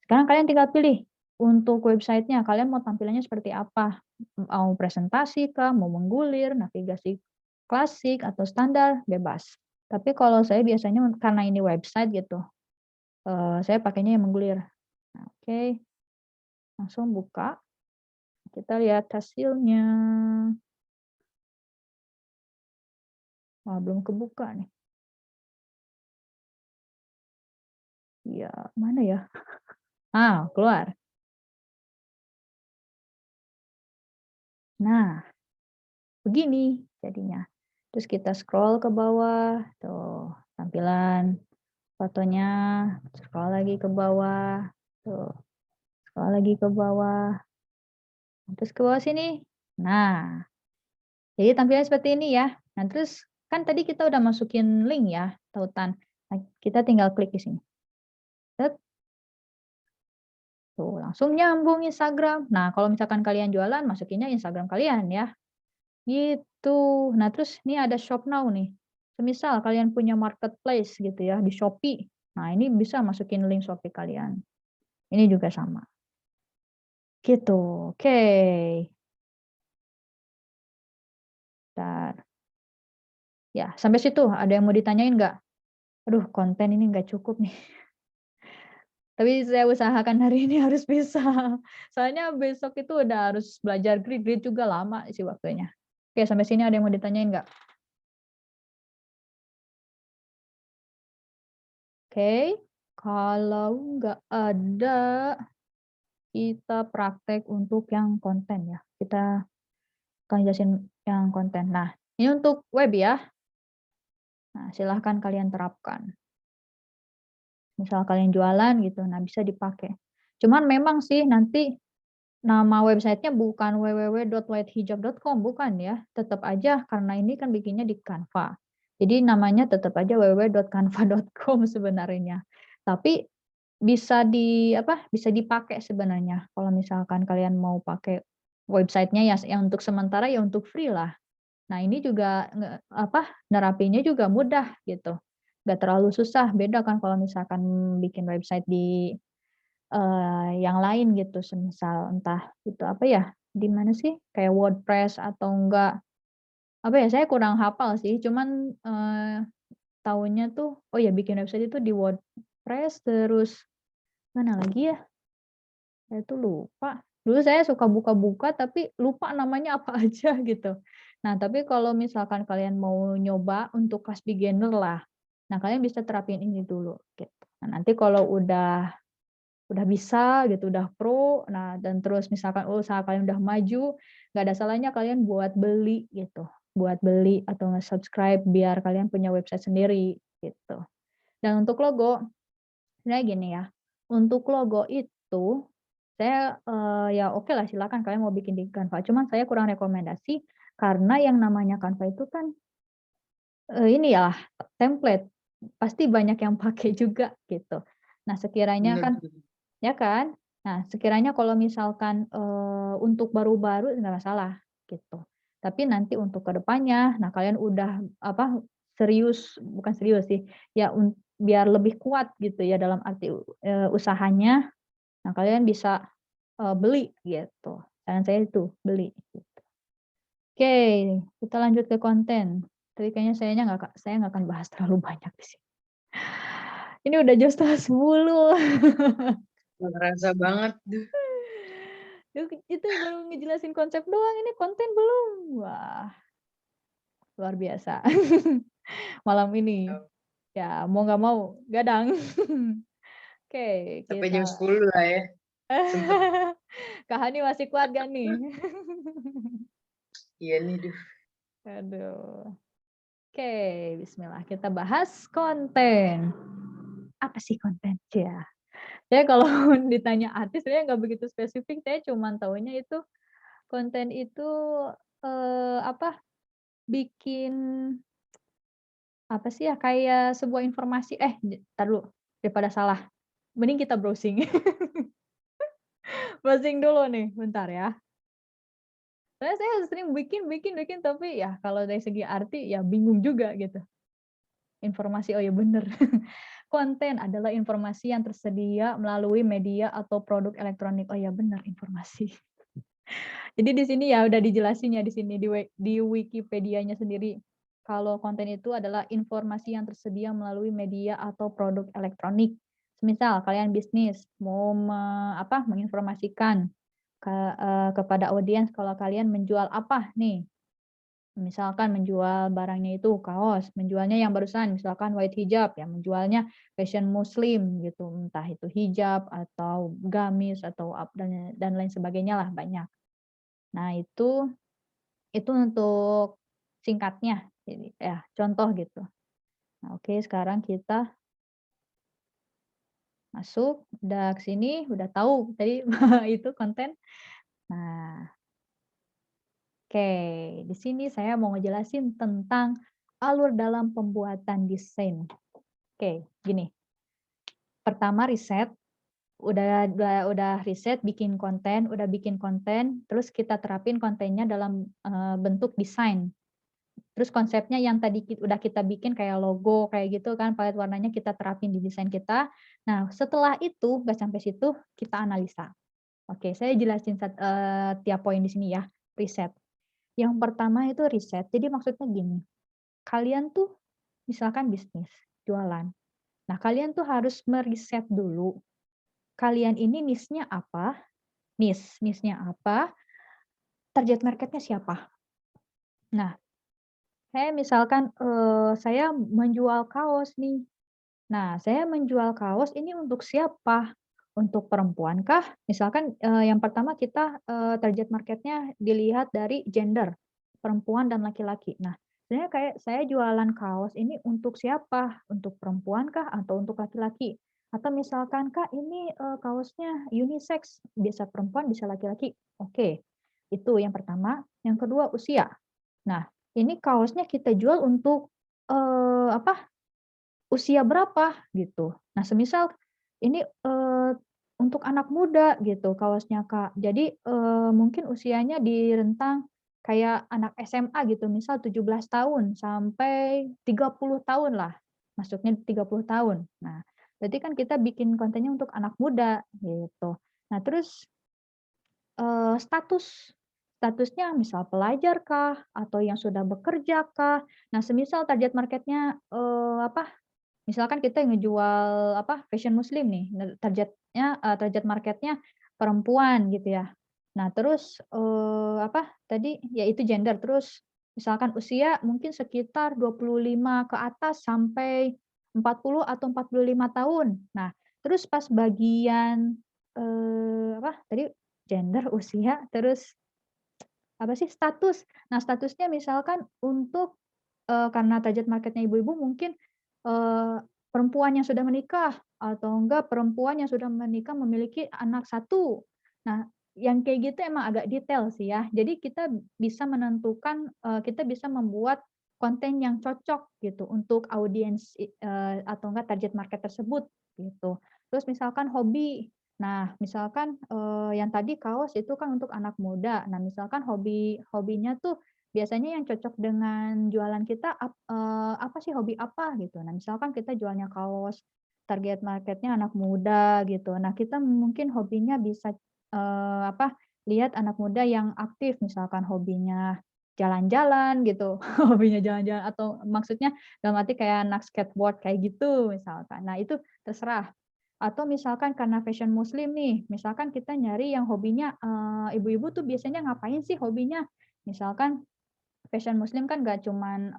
S1: sekarang kalian tinggal pilih untuk websitenya, kalian mau tampilannya seperti apa? Mau presentasi kah, mau menggulir, navigasi klasik atau standar, bebas. Tapi kalau saya biasanya karena ini website gitu, saya pakainya yang menggulir. Nah, oke, langsung buka. Kita lihat hasilnya. Wah, belum kebuka nih. Ya, mana ya? Ah, keluar. Nah, begini jadinya. Terus kita scroll ke bawah, tuh tampilan fotonya, scroll lagi ke bawah, tuh scroll lagi ke bawah, terus ke bawah sini. Nah, jadi tampilannya seperti ini ya. Nah, terus kan tadi kita udah masukin link ya, tautan. Nah, kita tinggal klik di sini. Set. Tuh, langsung nyambung Instagram. Nah, kalau misalkan kalian jualan, masukinnya Instagram kalian ya. Gitu. Nah, terus ini ada shop now nih. Semisal kalian punya marketplace gitu ya di Shopee. Nah, ini bisa masukin link Shopee kalian. Ini juga sama. Gitu. Oke. Bentar. Ya, sampai situ ada yang mau ditanyain nggak? Aduh, konten ini nggak cukup nih. Tapi saya usahakan hari ini harus bisa. Soalnya besok itu udah harus belajar grid juga lama sih waktunya. Oke, sampai sini ada yang mau ditanyain nggak? Oke, kalau nggak ada, kita praktek untuk yang konten ya. Kita akan jelasin yang konten. Nah, ini untuk web ya. Nah, silahkan kalian terapkan. Misal kalian jualan gitu, nah bisa dipakai. Cuman memang sih nanti nama websitenya bukan www.whitehijab.com, bukan ya. Tetap aja karena ini kan bikinnya di Canva. Jadi namanya tetap aja www.canva.com sebenarnya. Tapi bisa dipakai sebenarnya. Kalau misalkan kalian mau pakai websitenya ya yang untuk sementara ya untuk free lah. Nah, ini juga nerapinya juga mudah gitu. Nggak terlalu susah, beda kan kalau misalkan bikin website di yang lain gitu, semisal entah itu apa ya, di mana sih, kayak WordPress atau enggak Apa ya, saya kurang hafal sih, cuman, tahunya tuh, oh ya bikin website itu di WordPress, terus mana lagi ya? Saya tuh lupa. Dulu saya suka buka-buka tapi lupa namanya apa aja gitu. Nah, tapi kalau misalkan kalian mau nyoba untuk kelas beginner lah, nah kalian bisa terapin ini dulu gitu. Nah, nanti kalau udah bisa gitu, udah pro, nah dan terus misalkan usaha kalian udah maju, nggak ada salahnya kalian buat beli gitu. Buat beli atau nge-subscribe biar kalian punya website sendiri gitu. Dan untuk logo, sebenarnya gini ya, untuk logo itu saya, ya oke lah silakan kalian mau bikin di Canva, cuman saya kurang rekomendasi karena yang namanya Canva itu kan, ini ya template, pasti banyak yang pakai juga gitu. Nah sekiranya
S2: Bener
S1: kan
S2: tuh.
S1: ya kan? Nah sekiranya kalau misalkan, untuk baru-baru nggak masalah gitu. Tapi nanti untuk ke depannya, nah kalian udah apa, serius bukan serius sih, ya biar lebih kuat gitu ya dalam arti, usahanya, nah kalian bisa beli gitu, saran saya itu beli gitu. Oke, kita lanjut ke konten. Tapi kayaknya saya nggak akan bahas terlalu banyak di sini. Ini udah jam 9:30.
S2: Nggak kerasa banget tuh.
S1: Itu baru ngejelasin konsep doang, ini konten belum. Wah, luar biasa. Malam ini, ya mau nggak mau gadang. Oke,
S2: Sampai jam
S1: kita
S2: 10 lah ya. Sempet.
S1: Kak Hani masih kuat gak nih?
S2: Iya nih, duh.
S1: Aduh. Oke, bismillah. Kita bahas konten. Apa sih konten? Ya. Saya kalau ditanya artis sebenarnya nggak begitu spesifik, saya cuman taunya itu konten itu, apa, bikin apa sih ya, kayak sebuah informasi entar dulu, daripada salah, mending kita browsing. Browsing dulu nih, bentar ya. Soalnya saya sering bikin bikin bikin, tapi ya kalau dari segi arti ya bingung juga gitu. Informasi, oh ya bener. Konten adalah informasi yang tersedia melalui media atau produk elektronik. Oh ya benar, informasi. Jadi di sini ya udah dijelasin ya di sini di Wikipedianya sendiri. Kalau konten itu adalah informasi yang tersedia melalui media atau produk elektronik. Misal kalian bisnis mau menginformasikan kepada audiens kalau kalian menjual apa nih. Misalkan menjual barangnya itu kaos, menjualnya yang barusan misalkan white hijab, ya menjualnya fashion muslim gitu, entah itu hijab atau gamis atau dan lain sebagainya lah banyak. Nah itu untuk singkatnya, jadi ya contoh gitu. Nah oke sekarang kita masuk, udah ke sini, udah tahu tadi itu konten. Nah oke, di sini saya mau ngejelasin tentang alur dalam pembuatan desain. Oke, gini. Pertama riset, udah riset bikin konten, terus kita terapin kontennya dalam, bentuk desain. Terus konsepnya yang tadi udah kita bikin kayak logo, kayak gitu kan, palet warnanya kita terapin di desain kita. Nah, setelah itu, nggak sampai situ, kita analisa. Oke, saya jelasin tiap poin di sini ya, riset. Yang pertama itu riset, jadi maksudnya gini, kalian tuh misalkan bisnis, jualan. Nah, kalian tuh harus meriset dulu, kalian ini niche-nya apa, niche-nya apa, target market-nya siapa. Nah, saya misalkan, saya menjual kaos nih. Nah, saya menjual kaos ini untuk siapa? Untuk perempuan kah? Misalkan, yang pertama kita, target market-nya dilihat dari gender, perempuan dan laki-laki. Nah, sebenarnya kayak saya jualan kaos ini untuk siapa? Untuk perempuan kah atau untuk laki-laki? Atau misalkan, "Kak, ini, kaosnya unisex, bisa perempuan, bisa laki-laki." Oke, itu yang pertama. Yang kedua, usia. Nah, ini kaosnya kita jual untuk, apa, usia berapa gitu. Nah, semisal ini, untuk anak muda gitu kaosnya, Kak. Jadi, mungkin usianya di rentang kayak anak SMA gitu, misal 17 tahun sampai 30 tahun lah, masuknya 30 tahun. Nah, berarti kan kita bikin kontennya untuk anak muda gitu. Nah, terus, status. statusnya misal pelajar kah, atau yang sudah bekerja kah. Nah, semisal target marketnya misalkan kita ngejual fashion muslim nih, target marketnya perempuan gitu ya. Nah terus, tadi, ya itu gender, terus misalkan usia mungkin sekitar 25 ke atas sampai 40 atau 45 tahun. Nah, terus pas bagian, tadi gender, usia, terus status. Nah, statusnya misalkan untuk, karena target marketnya ibu-ibu mungkin, perempuan yang sudah menikah, atau enggak perempuan yang sudah menikah memiliki anak satu. Nah, yang kayak gitu emang agak detail sih ya. Jadi kita bisa menentukan, kita bisa membuat konten yang cocok gitu untuk audiens, atau enggak target market tersebut, gitu. Terus misalkan hobi. Nah, misalkan, yang tadi kaos itu kan untuk anak muda. Nah, misalkan hobinya tuh biasanya yang cocok dengan jualan kita apa sih, hobi apa gitu. Nah, misalkan kita jualnya kaos, target marketnya anak muda gitu. Nah, kita mungkin hobinya bisa, lihat anak muda yang aktif, misalkan hobinya jalan-jalan gitu, hobinya jalan-jalan atau maksudnya dalam arti kayak anak skateboard kayak gitu misalkan. Nah, itu terserah. Atau misalkan karena fashion muslim nih, misalkan kita nyari yang hobinya, ibu-ibu tuh biasanya ngapain sih hobinya? Misalkan fashion muslim kan nggak cuman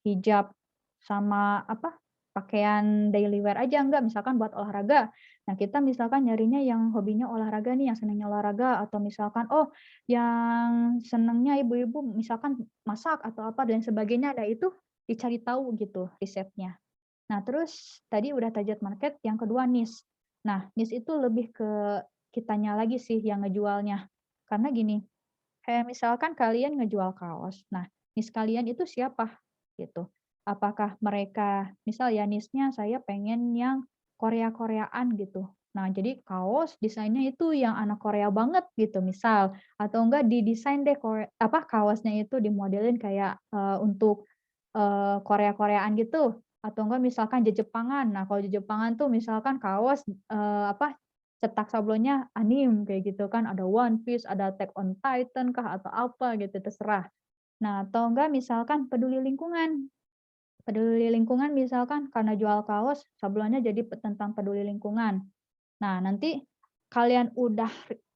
S1: hijab sama pakaian daily wear aja, enggak, misalkan buat olahraga. Nah, kita misalkan nyarinya yang hobinya olahraga nih, yang senangnya olahraga, atau misalkan, yang senangnya ibu-ibu misalkan masak atau apa dan sebagainya. Nah, itu dicari tahu gitu risetnya. Nah, terus tadi udah target market, yang kedua niche. Nah, niche itu lebih ke kitanya lagi sih yang ngejualnya. Karena gini, kayak misalkan kalian ngejual kaos, nah niche kalian itu siapa? Gitu. Apakah mereka misal ya niche-nya saya pengen yang Korea-Koreaan gitu. Nah, jadi kaos desainnya itu yang anak Korea banget gitu misal, atau enggak didesain deh kaosnya itu dimodelin kayak, untuk, Korea-Koreaan gitu, atau enggak misalkan Jejepangan. Nah, kalau Jejepangan tuh misalkan kaos, cetak sablonnya anime kayak gitu kan, ada One Piece, ada Attack on Titan kah, atau apa gitu, terserah. Nah, atau enggak misalkan peduli lingkungan. Peduli lingkungan misalkan karena jual kaos, sablonnya jadi tentang peduli lingkungan. Nah, nanti kalian udah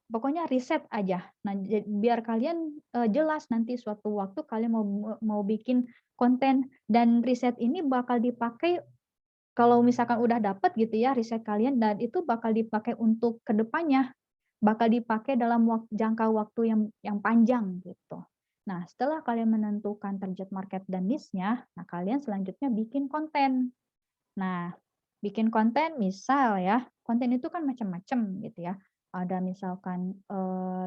S1: pokoknya riset aja. Nah, biar kalian, jelas nanti suatu waktu kalian mau bikin konten dan riset ini bakal dipakai kalau misalkan udah dapet gitu ya riset kalian dan itu bakal dipakai untuk ke depannya, bakal dipakai dalam jangka waktu yang panjang gitu. Nah, setelah kalian menentukan target market dan niche-nya, nah kalian selanjutnya bikin konten. Nah, bikin konten misal ya, konten itu kan macam-macam gitu ya. Ada misalkan,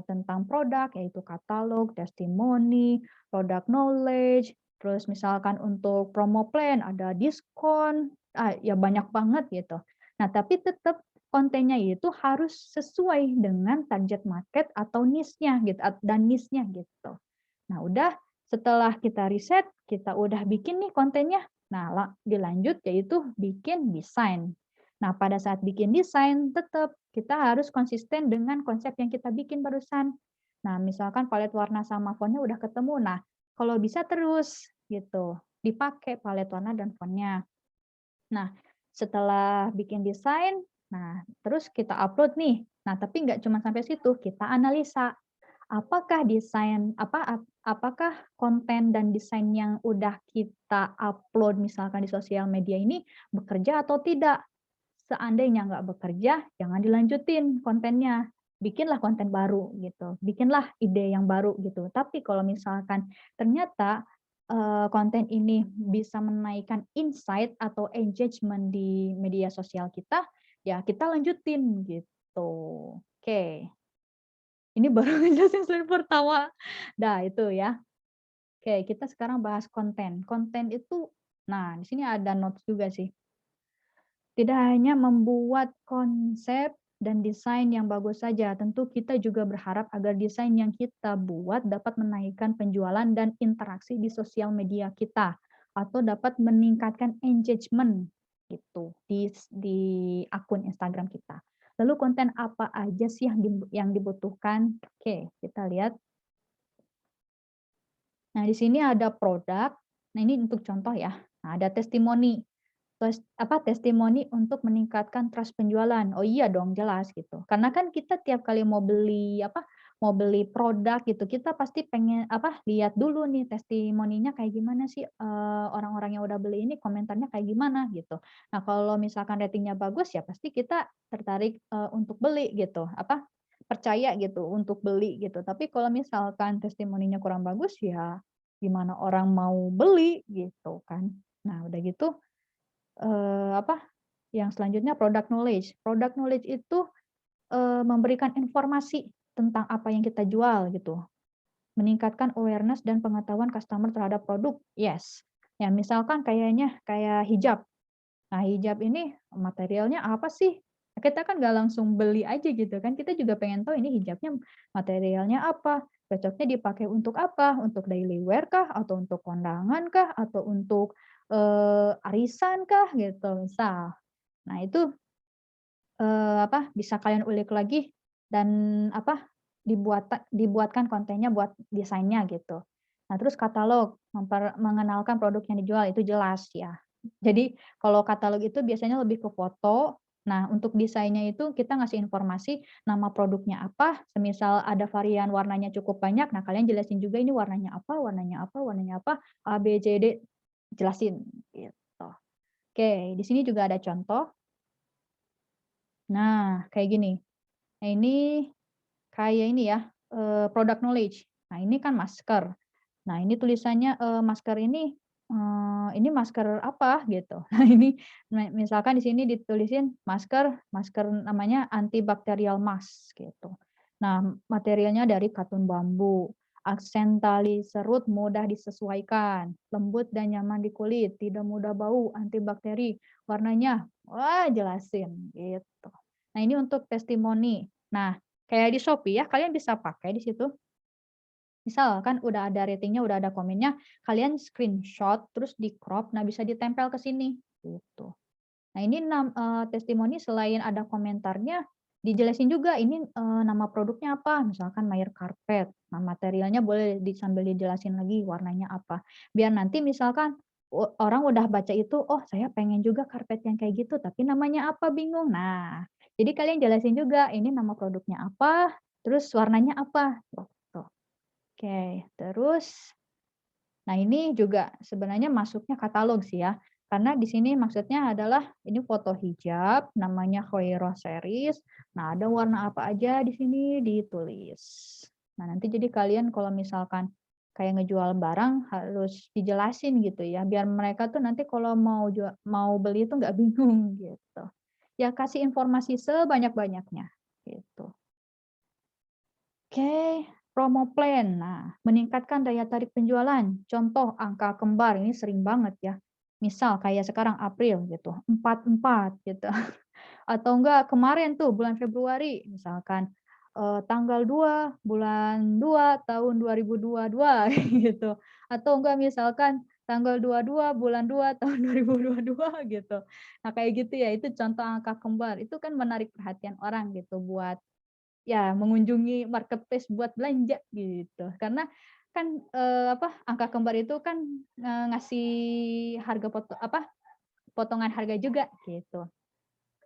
S1: tentang produk yaitu katalog, testimoni, product knowledge, terus misalkan untuk promo plan ada diskon, ya banyak banget gitu. Nah, tapi tetap kontennya itu harus sesuai dengan target market atau niche-nya gitu dan niche-nya gitu. Nah, udah setelah kita riset, kita udah bikin nih kontennya. Nah, dilanjut yaitu bikin desain. Nah, pada saat bikin desain, tetap kita harus konsisten dengan konsep yang kita bikin barusan. Nah, misalkan palet warna sama fontnya udah ketemu. Nah, kalau bisa terus gitu, dipakai palet warna dan fontnya. Nah, setelah bikin desain, nah terus kita upload nih. Nah, tapi nggak cuma sampai situ, kita analisa. Apakah apakah konten dan desain yang udah kita upload misalkan di sosial media ini bekerja atau tidak? Seandainya nggak bekerja, jangan dilanjutin kontennya. Bikinlah konten baru gitu, bikinlah ide yang baru gitu. Tapi kalau misalkan ternyata, konten ini bisa menaikkan insight atau engagement di media sosial kita, ya kita lanjutin gitu. Oke. Ini baru ngejelasin slide pertama. Nah, itu ya. Oke, kita sekarang bahas konten. Konten itu nah, di sini ada notes juga sih. Tidak hanya membuat konsep dan desain yang bagus saja, tentu kita juga berharap agar desain yang kita buat dapat menaikkan penjualan dan interaksi di sosial media kita, atau dapat meningkatkan engagement gitu di akun Instagram kita. Lalu konten apa aja sih yang dibutuhkan? Oke, kita lihat. Nah, di sini ada produk. Nah, ini untuk contoh ya. Nah, ada testimoni. Testimoni untuk meningkatkan trust penjualan. Oh iya dong, jelas gitu. Karena kan kita tiap kali mau beli produk gitu, kita pasti pengen lihat dulu nih testimoninya kayak gimana sih, orang-orang yang udah beli ini komentarnya kayak gimana gitu. Nah, kalau misalkan ratingnya bagus ya pasti kita tertarik, untuk beli gitu, percaya gitu untuk beli gitu. Tapi kalau misalkan testimoninya kurang bagus ya gimana orang mau beli gitu kan. Nah, udah gitu Eee, apa, yang selanjutnya product knowledge. Product knowledge itu, memberikan informasi tentang apa yang kita jual gitu, meningkatkan awareness dan pengetahuan customer terhadap produk, yes. Ya misalkan kayak hijab. Nah hijab ini materialnya apa sih? Kita kan nggak langsung beli aja gitu kan, kita juga pengen tahu ini hijabnya materialnya apa, cocoknya dipakai untuk apa, untuk daily wear kah, atau untuk kondangan kah, atau untuk, arisan kah gitu misal. Nah itu, bisa kalian ulik lagi dan dibuatkan kontennya buat desainnya gitu. Nah terus katalog, mengenalkan produk yang dijual itu jelas ya. Jadi kalau katalog itu biasanya lebih ke foto, nah untuk desainnya itu kita ngasih informasi nama produknya apa, semisal ada varian warnanya cukup banyak, nah kalian jelasin juga ini warnanya apa warnanya apa warnanya apa, A, B, C, D, jelasin gitu. Oke, di sini juga ada contoh. Nah, kayak gini. Nah, ini kayak ini ya, product knowledge. Nah, ini kan masker. Nah, ini tulisannya, masker ini masker apa gitu. Nah, ini misalkan di sini ditulisin masker masker namanya antibacterial mask gitu. Nah, materialnya dari katun bambu, aksen tali serut mudah disesuaikan, lembut dan nyaman di kulit, tidak mudah bau, antibakteri, warnanya, wah jelasin gitu. Nah, ini untuk testimoni. Nah, kayak di Shopee ya, kalian bisa pakai di situ. Misal kan udah ada ratingnya, udah ada komennya, kalian screenshot terus di-crop, nah bisa ditempel ke sini, gitu. Nah ini testimoni selain ada komentarnya, dijelasin juga ini, nama produknya apa, misalkan Mayer Carpet. Nah materialnya boleh sambil dijelasin lagi warnanya apa. Biar nanti misalkan orang udah baca itu, "Oh saya pengen juga karpet yang kayak gitu, tapi namanya apa bingung." Nah, jadi kalian jelasin juga ini nama produknya apa, terus warnanya apa, gitu. Oke, terus nah ini juga sebenarnya masuknya katalog sih ya, karena di sini maksudnya adalah ini foto hijab, namanya Khoirah Series. Nah, ada warna apa aja di sini ditulis. Nah, nanti jadi kalian kalau misalkan kayak ngejual barang harus dijelasin gitu ya, biar mereka tuh nanti kalau mau beli itu nggak bingung gitu. Ya kasih informasi sebanyak-banyaknya gitu. Oke, promo plan. Nah, meningkatkan daya tarik penjualan. Contoh angka kembar ini sering banget ya. Misal kayak sekarang April gitu, 44 gitu. Atau enggak kemarin tuh bulan Februari misalkan tanggal 2 bulan 2 tahun 2022 gitu. Atau enggak misalkan tanggal 22 bulan 2 tahun 2022 gitu. Nah, kayak gitu ya, itu contoh angka kembar. Itu kan menarik perhatian orang gitu buat ya, mengunjungi marketplace buat belanja gitu. Karena kan, angka kembar itu kan, ngasih harga potongan harga juga gitu.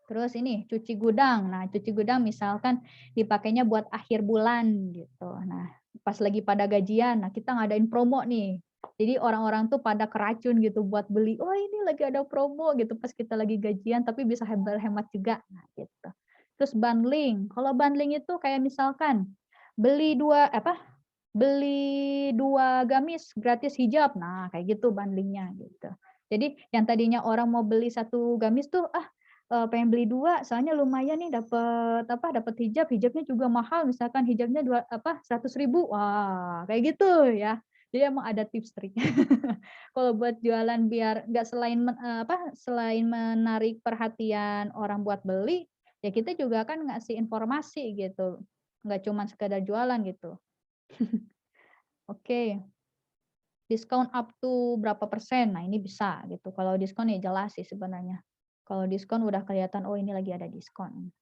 S1: Terus ini cuci gudang. Nah, cuci gudang misalkan dipakainya buat akhir bulan gitu. Nah, pas lagi pada gajian, nah kita ngadain promo nih. Jadi orang-orang tuh pada keracun gitu buat beli, "Oh, ini lagi ada promo," gitu pas kita lagi gajian tapi bisa hemat juga. Nah, gitu. Terus bundling. Kalau bundling itu kayak misalkan beli 2 beli 2 gamis gratis hijab. Nah, kayak gitu bundlingnya gitu. Jadi yang tadinya orang mau beli 1 gamis tuh, pengen beli 2 soalnya lumayan nih dapat hijab, hijabnya juga mahal misalkan hijabnya 100.000. Wah, kayak gitu ya. Jadi emang ada tips triknya. Kalau buat jualan biar nggak selain menarik perhatian orang buat beli, ya kita juga kan ngasih informasi gitu, nggak cuma sekedar jualan gitu. Oke, diskon up to berapa persen, nah ini bisa gitu, kalau diskon ya jelas sih sebenarnya. Kalau diskon udah kelihatan, oh ini lagi ada diskon.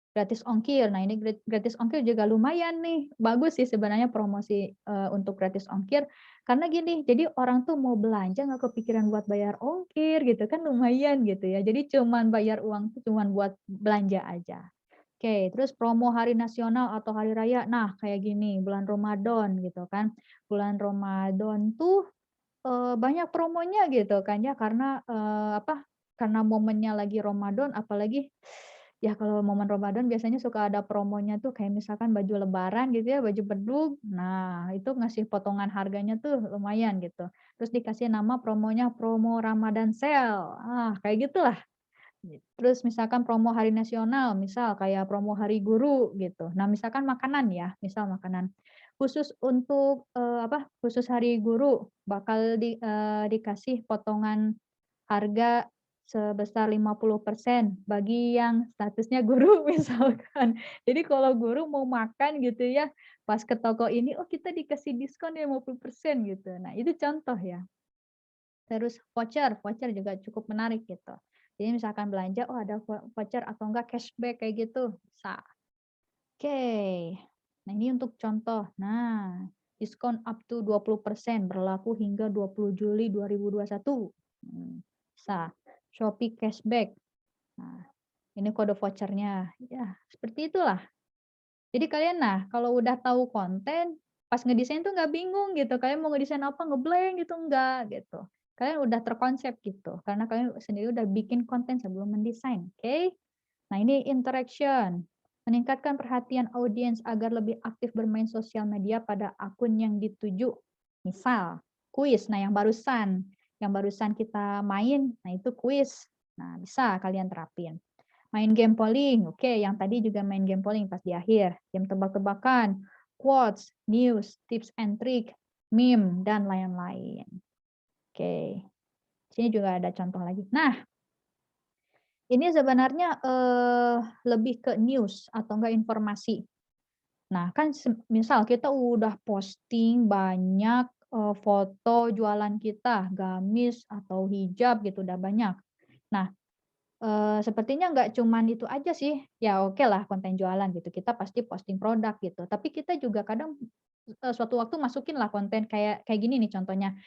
S1: gratis ongkir. Nah, ini gratis ongkir juga lumayan nih. Bagus sih sebenarnya promosi untuk gratis ongkir. Karena gini, jadi orang tuh mau belanja nggak kepikiran buat bayar ongkir gitu kan lumayan gitu ya. Jadi cuman bayar uang tuh cuman buat belanja aja. Oke, terus promo hari nasional atau hari raya. Nah, kayak gini, bulan Ramadan gitu kan. Bulan Ramadan tuh banyak promonya gitu kan ya karena, karena momennya lagi Ramadan apalagi ya kalau momen Ramadan biasanya suka ada promonya tuh kayak misalkan baju lebaran gitu ya, baju bedug. Nah, itu ngasih potongan harganya tuh lumayan gitu. Terus dikasih nama promonya promo Ramadan Sale. Kayak gitulah. Terus misalkan promo hari nasional, misal kayak promo hari guru gitu. Nah, misalkan makanan ya, misal makanan khusus untuk, khusus hari guru bakal dikasih potongan harga sebesar 50% bagi yang statusnya guru misalkan. Jadi kalau guru mau makan gitu ya, pas ke toko ini, "Oh kita dikasih diskon ya 50% gitu. Nah itu contoh ya. Terus voucher juga cukup menarik gitu. Jadi misalkan belanja, oh ada voucher atau enggak cashback kayak gitu, bisa. Oke. Nah, ini untuk contoh. Nah, diskon up to 20% berlaku hingga 20 Juli 2021. Bisa. Shopee cashback. Nah, ini kode vouchernya. Ya, seperti itulah. Jadi kalian kalau udah tahu konten, pas ngedesain tuh nggak bingung gitu, kalian mau ngedesain apa, ngeblank gitu, enggak gitu. Kalian udah terkonsep gitu, karena kalian sendiri udah bikin konten sebelum mendesain, oke? Nah, ini interaction, meningkatkan perhatian audiens agar lebih aktif bermain sosial media pada akun yang dituju. Misal, kuis, yang barusan kita main, nah itu kuis. Nah, bisa kalian terapin. Main game polling, oke, yang tadi juga main game polling pas di akhir. Game tebak-tebakan, quotes, news, tips and trick, meme, dan lain-lain. Oke, sini juga ada contoh lagi. Nah, ini sebenarnya lebih ke news atau enggak informasi. Nah, kan misal kita udah posting banyak foto jualan kita, gamis atau hijab gitu, udah banyak. Nah, sepertinya nggak cuman itu aja sih, ya oke lah konten jualan gitu, kita pasti posting produk gitu, tapi kita juga kadang, suatu waktu masukin lah konten kayak kayak gini nih contohnya,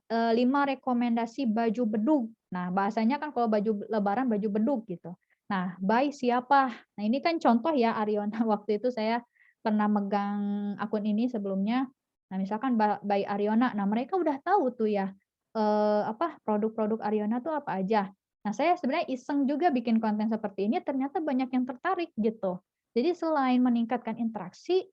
S1: 5 rekomendasi baju bedug. Nah, bahasanya kan kalau baju lebaran baju bedug gitu. Nah, by siapa? Nah, ini kan contoh ya Ariona, waktu itu saya pernah megang akun ini sebelumnya. Nah, misalkan by Ariona, nah mereka udah tahu tuh ya, produk-produk Ariona tuh apa aja. Nah, saya sebenarnya iseng juga bikin konten seperti ini, ternyata banyak yang tertarik gitu. Jadi selain meningkatkan interaksi,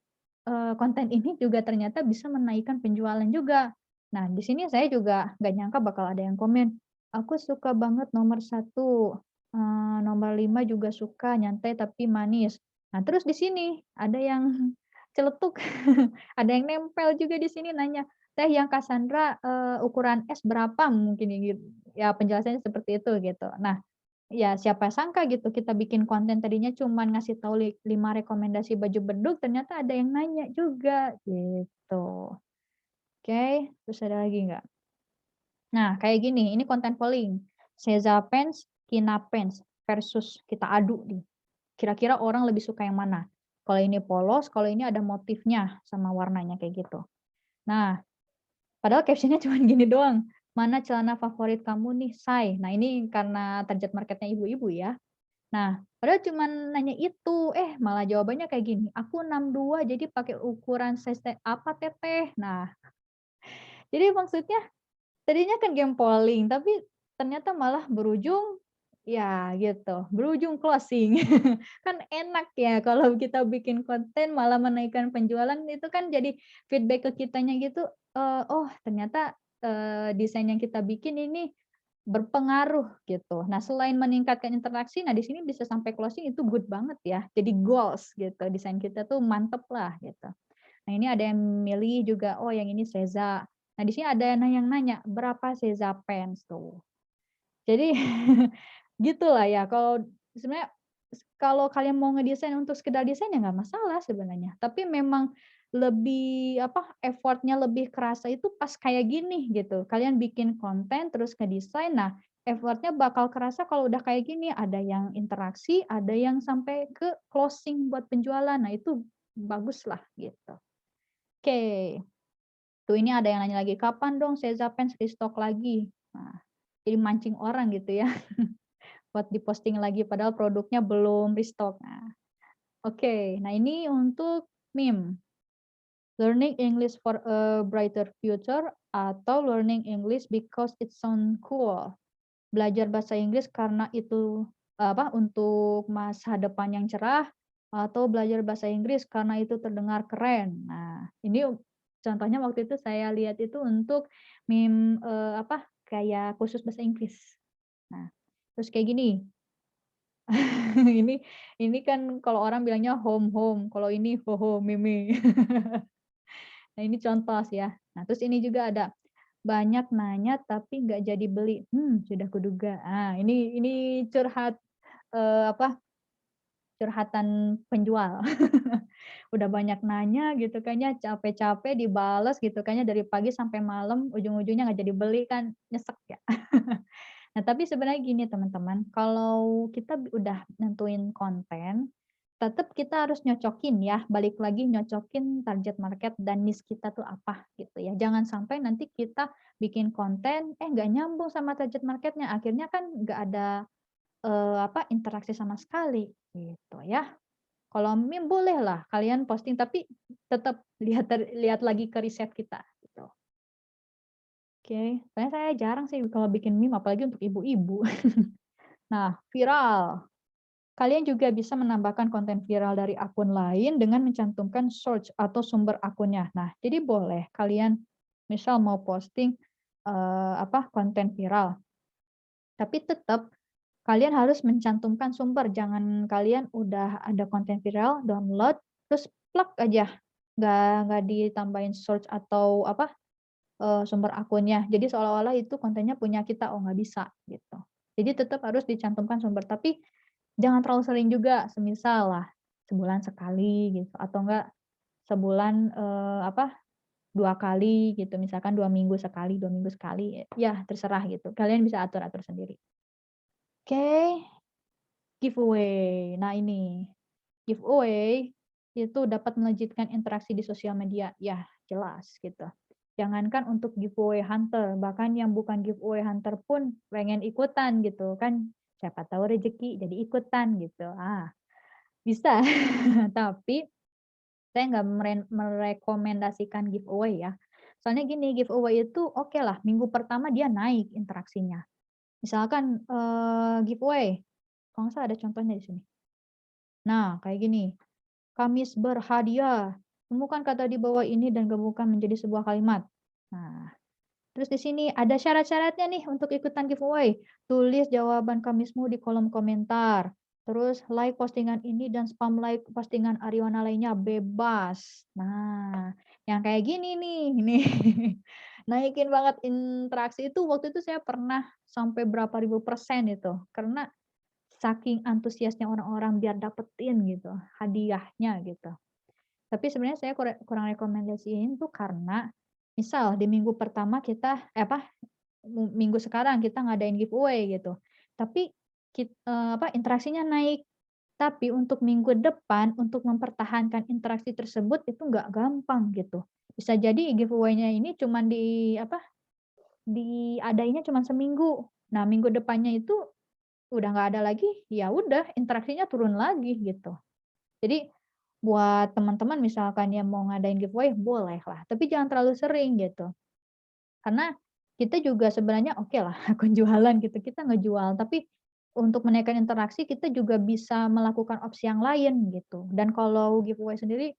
S1: konten ini juga ternyata bisa menaikkan penjualan juga. Nah, di sini saya juga nggak nyangka bakal ada yang komen, "Aku suka banget nomor 1, nomor 5 juga suka, nyantai tapi manis." Nah, terus di sini ada yang celetuk, ada yang nempel juga di sini nanya, "Teh yang Cassandra, ukuran S berapa?" Mungkin ya ya penjelasannya seperti itu gitu. Nah, ya siapa sangka gitu kita bikin konten tadinya cuman ngasih tahu 5 rekomendasi baju bedug ternyata ada yang nanya juga gitu. Oke, terus ada lagi nggak? Nah kayak gini, ini konten polling, Seza Pants, Kina Pants versus kita adu nih. Kira-kira orang lebih suka yang mana? Kalau ini polos, kalau ini ada motifnya sama warnanya kayak gitu. Nah, padahal caption-nya cuman gini doang, "Mana celana favorit kamu nih, Say?" Nah, ini karena target market-nya ibu-ibu ya. Nah, padahal cuman nanya itu, malah jawabannya kayak gini, "Aku 62 jadi pakai ukuran size apa Teteh?" Nah, jadi maksudnya tadinya kan game polling, tapi ternyata malah berujung ya gitu, berujung closing. Kan enak ya kalau kita bikin konten malah menaikkan penjualan, itu kan jadi feedback ke kitanya gitu, oh ternyata, desain yang kita bikin ini berpengaruh gitu. Nah selain meningkatkan interaksi, nah di sini bisa sampai closing itu good banget ya, jadi goals gitu, desain kita tuh mantep lah gitu. Nah, ini ada yang milih juga, oh yang ini Seza. Nah, di sini ada yang nanya, berapa Seza Pants tuh? Jadi gitulah ya, kalau sebenarnya kalau kalian mau ngedesain untuk sekedar desain ya nggak masalah sebenarnya. Tapi memang lebih effortnya lebih kerasa itu pas kayak gini gitu. Kalian bikin konten terus ngedesain, nah effortnya bakal kerasa kalau udah kayak gini, ada yang interaksi, ada yang sampai ke closing buat penjualan. Nah, itu baguslah gitu. Oke, tuh ini ada yang nanya lagi, "Kapan dong Seza Pens restock lagi?" Nah, jadi mancing orang gitu ya, buat diposting lagi padahal produknya belum restock. Nah, oke. Nah, ini untuk meme. Learning English for a brighter future atau learning English because it sound cool. Belajar bahasa Inggris karena itu untuk masa depan yang cerah atau belajar bahasa Inggris karena itu terdengar keren. Nah, ini contohnya waktu itu saya lihat itu untuk meme kayak khusus bahasa Inggris. Nah, terus kayak gini. Ini ini kan kalau orang bilangnya home home, kalau ini ho meme. Nah, ini contoh sih ya. Nah, terus ini juga ada, banyak nanya tapi nggak jadi beli. Sudah kuduga. Ah, ini curhat, curhatan penjual. Udah banyak nanya gitu kan ya, capek-capek dibales gitu kan ya, dari pagi sampai malam, ujung-ujungnya nggak jadi beli kan nyesek ya. Nah, tapi sebenarnya gini teman-teman, kalau kita udah nentuin konten, tetap kita harus nyocokin ya, balik lagi nyocokin target market dan niche kita tuh apa gitu ya. Jangan sampai nanti kita bikin konten, nggak nyambung sama target marketnya, akhirnya kan nggak ada interaksi sama sekali gitu ya. Kalau meme bolehlah kalian posting, tapi tetap lihat lagi ke riset kita gitu. Oke, soalnya saya jarang sih kalau bikin meme apalagi untuk ibu-ibu. Nah, viral. Kalian juga bisa menambahkan konten viral dari akun lain dengan mencantumkan source atau sumber akunnya. Nah, jadi boleh kalian misal mau posting konten viral, tapi tetap kalian harus mencantumkan sumber. Jangan kalian udah ada konten viral, download, terus plug aja, nggak ditambahin source atau sumber akunnya. Jadi seolah-olah itu kontennya punya kita, oh nggak bisa gitu. Jadi tetap harus dicantumkan sumber, tapi jangan terlalu sering juga, semisal lah sebulan sekali gitu, atau enggak sebulan 2 kali gitu, misalkan 2 minggu sekali, 2 minggu sekali, ya terserah gitu. Kalian bisa atur-atur sendiri. Oke, giveaway. Nah ini, giveaway itu dapat melejitkan interaksi di sosial media. Ya, jelas gitu. Jangankan untuk giveaway hunter, bahkan yang bukan giveaway hunter pun pengen ikutan gitu kan. Siapa tahu rezeki jadi ikutan gitu. Bisa. Tapi saya nggak merekomendasikan giveaway ya. Soalnya gini, giveaway itu oke lah, minggu pertama dia naik interaksinya. Misalkan giveaway, kalau nggak salah ada contohnya di sini. Nah, kayak gini. Kamis berhadiah. Temukan kata di bawah ini dan gabungkan menjadi sebuah kalimat. Nah, terus di sini ada syarat-syaratnya nih untuk ikutan giveaway. Tulis jawaban Kamismu di kolom komentar. Terus like postingan ini dan spam like postingan Ariwana lainnya bebas. Nah, yang kayak gini nih, ini naikin banget interaksi itu. Waktu itu saya pernah sampai berapa ribu persen itu. Karena saking antusiasnya orang-orang biar dapetin gitu hadiahnya gitu. Tapi sebenarnya saya kurang rekomendasiin tuh karena misal di minggu pertama kita minggu sekarang kita ngadain giveaway gitu. Tapi interaksinya naik. Tapi untuk minggu depan untuk mempertahankan interaksi tersebut itu nggak gampang gitu. Bisa jadi giveaway-nya ini cuman diadainnya cuman seminggu. Nah, minggu depannya itu udah nggak ada lagi, ya udah interaksinya turun lagi gitu. Jadi buat teman-teman misalkan yang mau ngadain giveaway boleh lah, tapi jangan terlalu sering gitu. Karena kita juga sebenarnya oke lah akun jualan gitu, kita ngejual, tapi untuk menaikkan interaksi kita juga bisa melakukan opsi yang lain gitu. Dan kalau giveaway sendiri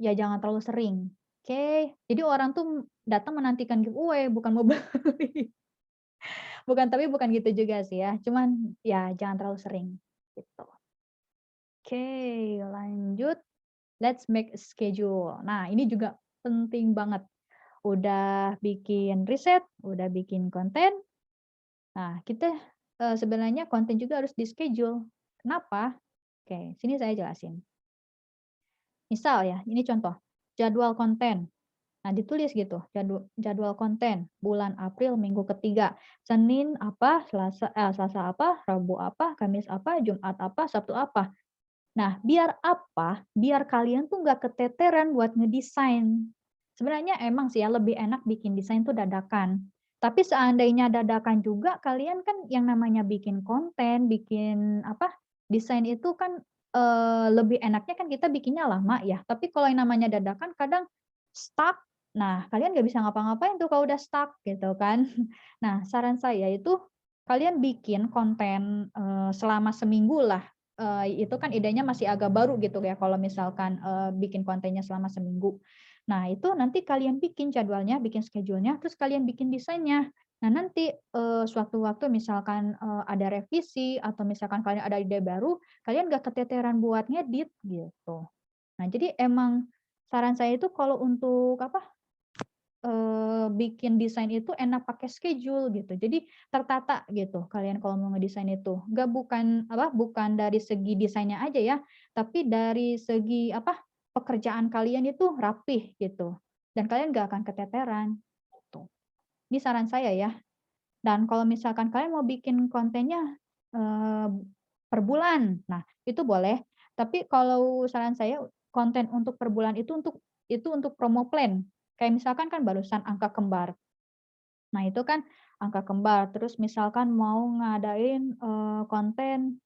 S1: ya jangan terlalu sering. Oke, jadi orang tuh datang menantikan giveaway bukan mau beli. Bukan gitu juga sih ya, cuman ya jangan terlalu sering gitu. Oke, lanjut. Let's make a schedule. Nah, ini juga penting banget. Udah bikin riset, udah bikin konten. Nah, kita sebenarnya konten juga harus di-schedule. Kenapa? Oke, sini saya jelasin. Misal ya, ini contoh, jadwal konten. Nah, ditulis gitu, jadwal konten bulan April minggu ketiga. Senin apa, Selasa apa, Rabu apa, Kamis apa, Jumat apa, Sabtu apa. Nah, biar apa? Biar kalian tuh nggak keteteran buat ngedesain. Sebenarnya emang sih ya lebih enak bikin desain tuh dadakan. Tapi seandainya dadakan juga kalian kan yang namanya bikin konten, bikin apa, desain itu kan lebih enaknya kan kita bikinnya lama ya. Tapi kalau yang namanya dadakan kadang stuck. Nah, kalian nggak bisa ngapa-ngapain tuh kalau udah stuck gitu kan. Nah, saran saya itu kalian bikin konten selama seminggu lah. Itu kan idenya masih agak baru gitu ya kalau misalkan bikin kontennya selama seminggu. Nah, itu nanti kalian bikin jadwalnya, bikin schedule-nya, terus kalian bikin desainnya. Nah, nanti suatu waktu misalkan ada revisi atau misalkan kalian ada ide baru, kalian nggak keteteran buat ngedit gitu. Nah, jadi emang saran saya itu kalau untuk apa, bikin desain itu enak pakai schedule gitu. Jadi tertata gitu kalian kalau mau ngedesain itu. Bukan dari segi desainnya aja ya, tapi dari segi apa, pekerjaan kalian itu rapih gitu. Dan kalian nggak akan keteteran, gitu. Ini saran saya ya. Dan kalau misalkan kalian mau bikin kontennya, per bulan, nah itu boleh. Tapi kalau saran saya konten untuk per bulan itu untuk promo plan. Kayak misalkan kan barusan angka kembar. Nah itu kan angka kembar, terus misalkan mau ngadain, konten,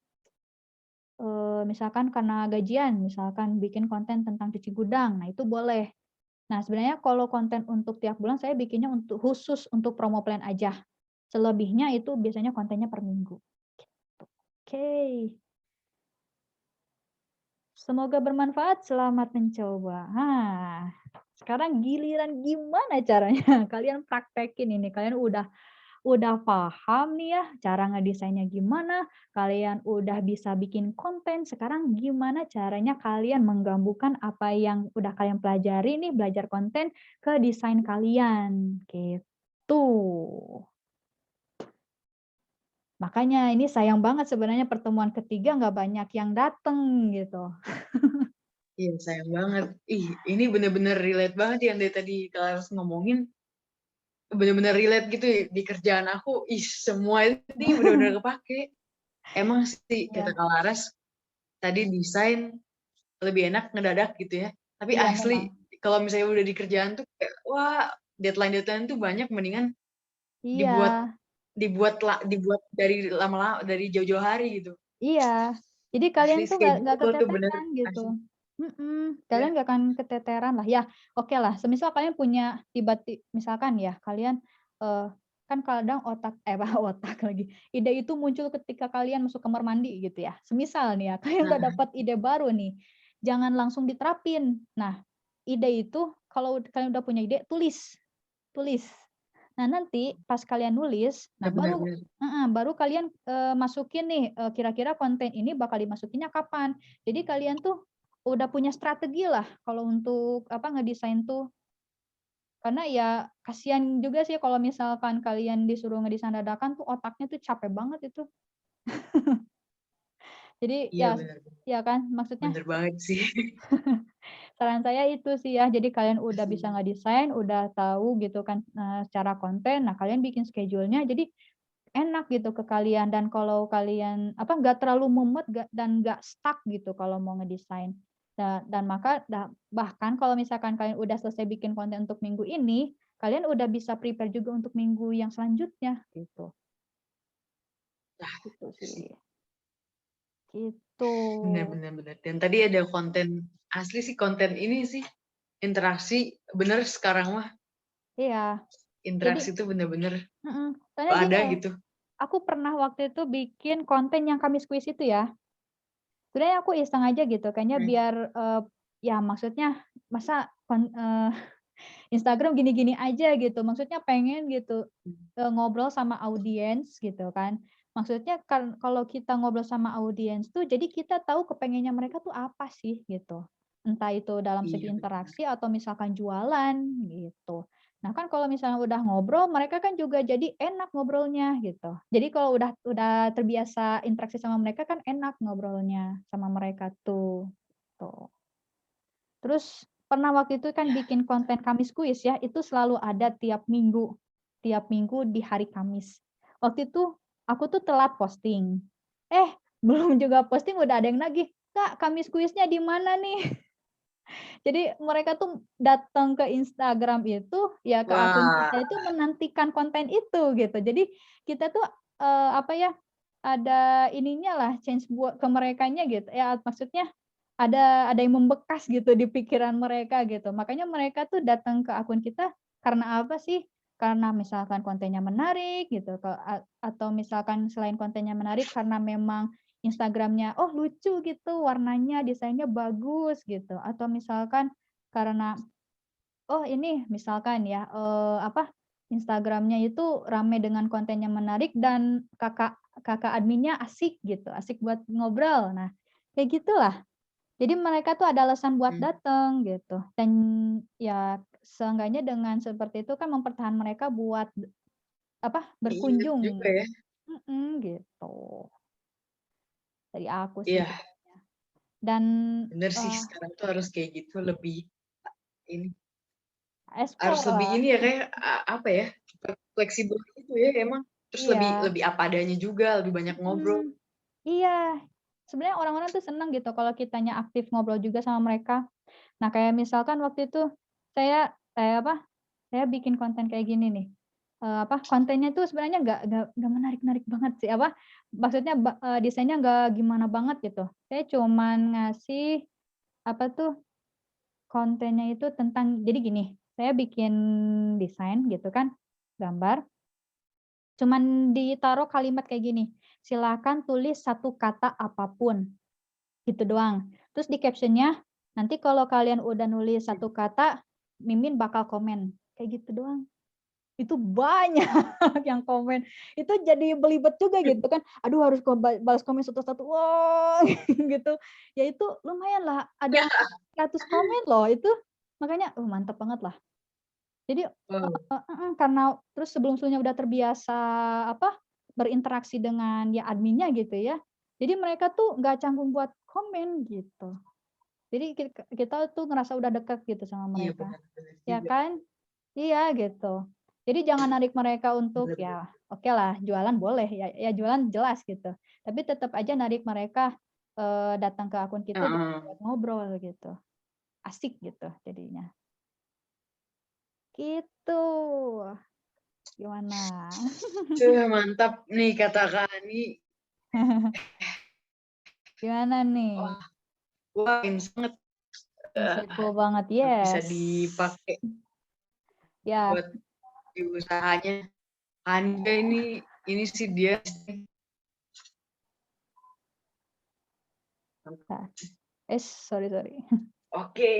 S1: misalkan karena gajian, misalkan bikin konten tentang cuci gudang, nah itu boleh. Nah sebenarnya kalau konten untuk tiap bulan saya bikinnya khusus untuk promo plan aja. Selebihnya itu biasanya kontennya per minggu. Oke, semoga bermanfaat, selamat mencoba. Sekarang giliran gimana caranya kalian praktekin ini, kalian udah paham nih ya cara ngedesainnya gimana, kalian udah bisa bikin konten, sekarang gimana caranya kalian menggabungkan apa yang udah kalian pelajari nih, belajar konten ke desain kalian, gitu. Makanya ini sayang banget sebenarnya pertemuan ketiga nggak banyak yang dateng gitu.
S2: Iya, sayang banget. Ih, ini bener-bener relate banget yang dari tadi Kak Laras ngomongin. Bener-bener relate gitu ya, di kerjaan aku. Ih, semua ini bener-bener kepake. Emang sih, kata
S1: Iya,
S2: Kak Laras, tadi desain lebih enak ngedadak gitu ya. Tapi
S1: iya memang.
S2: asli, kalau misalnya udah di kerjaan tuh kayak, wah, deadline-deadline tuh banyak, mendingan
S1: Iya,
S2: dibuat dibuat dari lama-lama, dari jauh-jauh hari gitu.
S1: iya. Jadi
S2: Asli
S1: kalian tuh nggak
S2: schedule tuh bener,
S1: keteteran gitu.
S2: asli.
S1: Kalian
S2: Ya.
S1: nggak akan keteteran lah. Ya, oke lah, semisal kalian punya misalkan ya, kalian, eee, kan kadang otak apa, otak lagi, ide itu muncul ketika kalian masuk kamar mandi gitu ya. Semisal nih ya, kalian udah
S2: Nah,
S1: dapat ide baru nih, jangan langsung diterapin. Nah, ide itu kalau kalian udah punya ide, tulis tulis. Nah, nanti pas kalian nulis, nah baru
S2: bener-bener.
S1: baru kalian, masukin nih, kira-kira konten ini bakal dimasukinnya kapan. Jadi kalian tuh udah punya strategi lah kalau untuk apa, ngedesain tuh. Karena ya kasihan juga sih kalau misalkan kalian disuruh ngedesain dadakan tuh otaknya tuh capek banget itu. Jadi
S2: Iya,
S1: ya
S2: bener.
S1: ya kan, maksudnya
S2: Bener banget sih.
S1: saran saya itu sih ya, jadi kalian udah bisa
S2: Asli.
S1: ngedesain, udah tahu gitu kan, secara konten, nah kalian bikin schedule-nya jadi enak gitu ke kalian dan kalau kalian apa, nggak terlalu mumet dan nggak stuck gitu kalau mau ngedesain. Bahkan kalau misalkan kalian udah selesai bikin konten untuk minggu ini, kalian udah bisa prepare juga untuk minggu yang selanjutnya gitu.
S2: Nah,
S1: Gitu
S2: asli.
S1: sih. Gitu.
S2: Bener, bener, bener. Dan tadi ada konten, asli sih konten ini sih, interaksi, bener sekarang mah,
S1: Iya. Jadi
S2: interaksi tuh bener-bener
S1: soalnya gini
S2: ada
S1: loh,
S2: gitu.
S1: aku pernah waktu itu bikin konten yang Kamis Kuis itu ya. Sebenarnya aku iseng aja gitu, kayaknya
S2: Hmm.
S1: biar, ya maksudnya masa Instagram gini-gini aja gitu, maksudnya pengen gitu, ngobrol sama audiens gitu kan. Maksudnya kalau kita ngobrol sama audiens tuh, jadi kita tahu kepengennya mereka tuh apa sih gitu. Entah itu dalam segi
S2: Iya, bener.
S1: interaksi atau misalkan jualan gitu. Nah kan kalau misalnya udah ngobrol, mereka kan juga jadi enak ngobrolnya gitu. Jadi kalau udah terbiasa interaksi sama mereka kan enak ngobrolnya sama mereka tuh, tuh. Terus pernah waktu itu kan bikin konten Kamis Kuis ya, itu selalu ada tiap minggu di hari Kamis. Waktu itu aku tuh telat posting. Belum juga posting udah ada yang nagih, "Kak, Kamis Kuisnya di mana nih?" Jadi mereka tuh datang ke Instagram itu, ya ke akun
S2: Wah,
S1: kita itu menantikan konten itu gitu. Jadi kita tuh, apa ya, ada ininya lah change buat ke merekanya gitu ya, maksudnya ada yang membekas gitu di pikiran mereka gitu. Makanya mereka tuh datang ke akun kita karena apa sih? Karena misalkan kontennya menarik gitu, atau misalkan selain kontennya menarik karena memang Instagram-nya, oh lucu gitu, warnanya, desainnya bagus gitu, atau misalkan karena, oh ini misalkan ya, Instagram-nya itu rame dengan konten yang menarik dan kakak adminnya asik gitu, asik buat ngobrol. Nah, kayak gitulah. Jadi mereka tuh ada alasan buat
S2: hmm,
S1: datang gitu, dan ya seenggaknya dengan seperti itu kan mempertahankan mereka buat
S2: inget juga
S1: berkunjung.
S2: ya.
S1: Gitu. Dari aku sih
S2: Iya,
S1: gitu. Dan,
S2: bener sih
S1: eee,
S2: sekarang tuh harus kayak gitu lebih ini harus
S1: explore
S2: lebih
S1: lah.
S2: ini ya kayak apa ya fleksibel gitu ya emang terus lebih
S1: Iya,
S2: lebih apa adanya juga lebih banyak ngobrol.
S1: mhm, iya. Sebenarnya orang-orang tuh senang gitu kalau kitanya aktif ngobrol juga sama mereka. Nah, kayak misalkan waktu itu saya bikin konten kayak gini nih, kontennya tuh sebenarnya nggak menarik-narik banget sih, maksudnya desainnya nggak gimana banget gitu. Saya cuman ngasih, apa tuh, kontennya itu tentang jadi gini, saya bikin desain gitu kan, gambar, cuman ditaruh kalimat kayak gini, "Silakan tulis satu kata apapun." Gitu doang. Terus di caption-nya, "Nanti kalau kalian udah nulis satu kata, Mimin bakal komen." Kayak gitu doang. Itu banyak yang komen. Itu jadi belibet juga gitu kan, aduh harus balas komen satu-satu, wah gitu. Ya itu lumayan lah, ada 100 komen loh itu, makanya, mantap banget lah. Jadi
S2: Wow.
S1: karena terus sebelum-sebelumnya udah terbiasa, berinteraksi dengan ya adminnya gitu ya, jadi mereka tuh nggak canggung buat komen gitu. Jadi kita tuh ngerasa udah dekat gitu sama
S2: Iya
S1: mereka,
S2: benar-benar
S1: ya
S2: juga
S1: kan? Iya gitu. Jadi jangan narik mereka untuk
S2: benar-benar.
S1: ya okelah jualan boleh ya ya jualan jelas gitu, tapi tetap aja narik mereka, datang ke akun kita
S2: Heeh.
S1: buat ngobrol gitu, asik gitu jadinya. Gitu. Gimana?
S2: Mantap nih kata Kak Ani.
S1: Gimana nih?
S2: Wah, wah sangat eh,
S1: Insightful banget,
S2: bisa
S1: yes.
S2: dipakai
S1: Ya,
S2: buat di usahanya. Anda ini sih dia.
S1: nah, sorry sorry.
S2: Oke.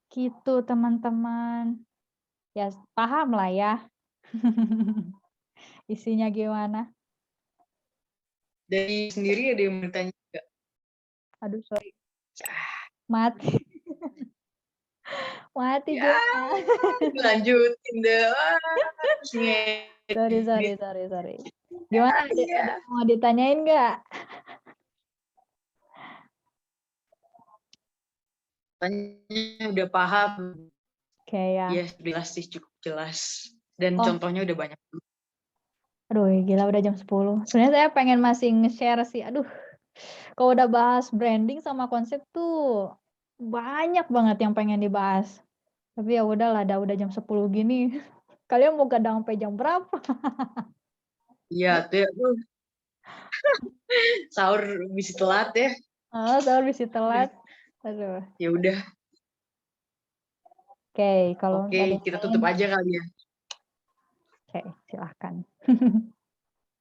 S1: Gitu teman-teman. Ya paham lah ya. Isinya gimana.
S2: Dari sendiri ada yang bertanya juga.
S1: Aduh sorry,
S2: Ah,
S1: mati. Mati
S2: ya,
S1: Gina.
S2: lanjutin deh. Harus
S1: Sorry sorry
S2: ngedit.
S1: sorry sorry. Gimana
S2: Ah, iya.
S1: ada mau ditanyain nggak?
S2: Tanya udah paham.
S1: Oke ya.
S2: Ya, jelas sih cukup jelas. Dan
S1: Oh,
S2: contohnya udah banyak.
S1: aduh gila udah jam 10. Sebenarnya saya pengen masih nge-share sih. Aduh, kalau udah bahas branding sama konsep tuh banyak banget yang pengen dibahas. Tapi ya udahlah, udah jam 10 gini. Kalian mau gadang sampai jam berapa?
S2: Iya, tuh ya, sahur bisa telat ya.
S1: Sahur bisa telat. Aduh.
S2: Ya udah,
S1: Oke, kalau
S2: oke
S1: nggak ada yang
S2: kita
S1: lain,
S2: tutup aja kali ya.
S1: oke, silahkan.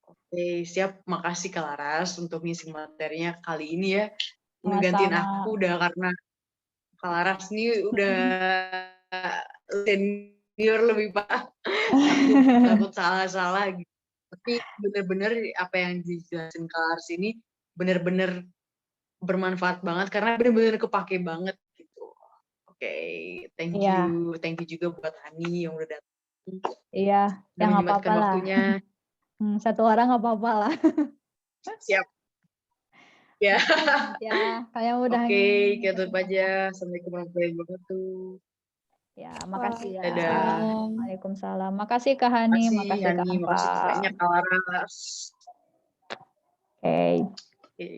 S2: Oke, siap. Makasih Kak Laras untuk ngisi materinya kali ini ya. Ngegantiin
S1: Sama-sama.
S2: aku udah karena Kak Laras nih udah senior lebih pak. Takut salah-salah gitu. Tapi bener-bener apa yang dijelasin Kak Laras ini bener-bener bermanfaat banget karena bener-bener kepake banget gitu. Oke,
S1: Iya,
S2: thank you juga buat Hani yang udah datang,
S1: iya, ya
S2: udah
S1: nggak
S2: menyempatkan
S1: apa-apa lah.
S2: waktunya.
S1: Satu orang nggak apa-apa lah.
S2: Siap. Ya.
S1: Ya, kalian udah
S2: Oke, kita tutup aja. Assalamualaikum warahmatullahi wabarakatuh.
S1: ya, makasih ya.
S2: Dadah.
S1: Waalaikumsalam. Makasih Kak Hani,
S2: Makasih,
S1: makasih Kak
S2: Yani. Makasih
S1: Ampa.
S2: banyak, Kak Laras.
S1: Oke.
S2: Oke.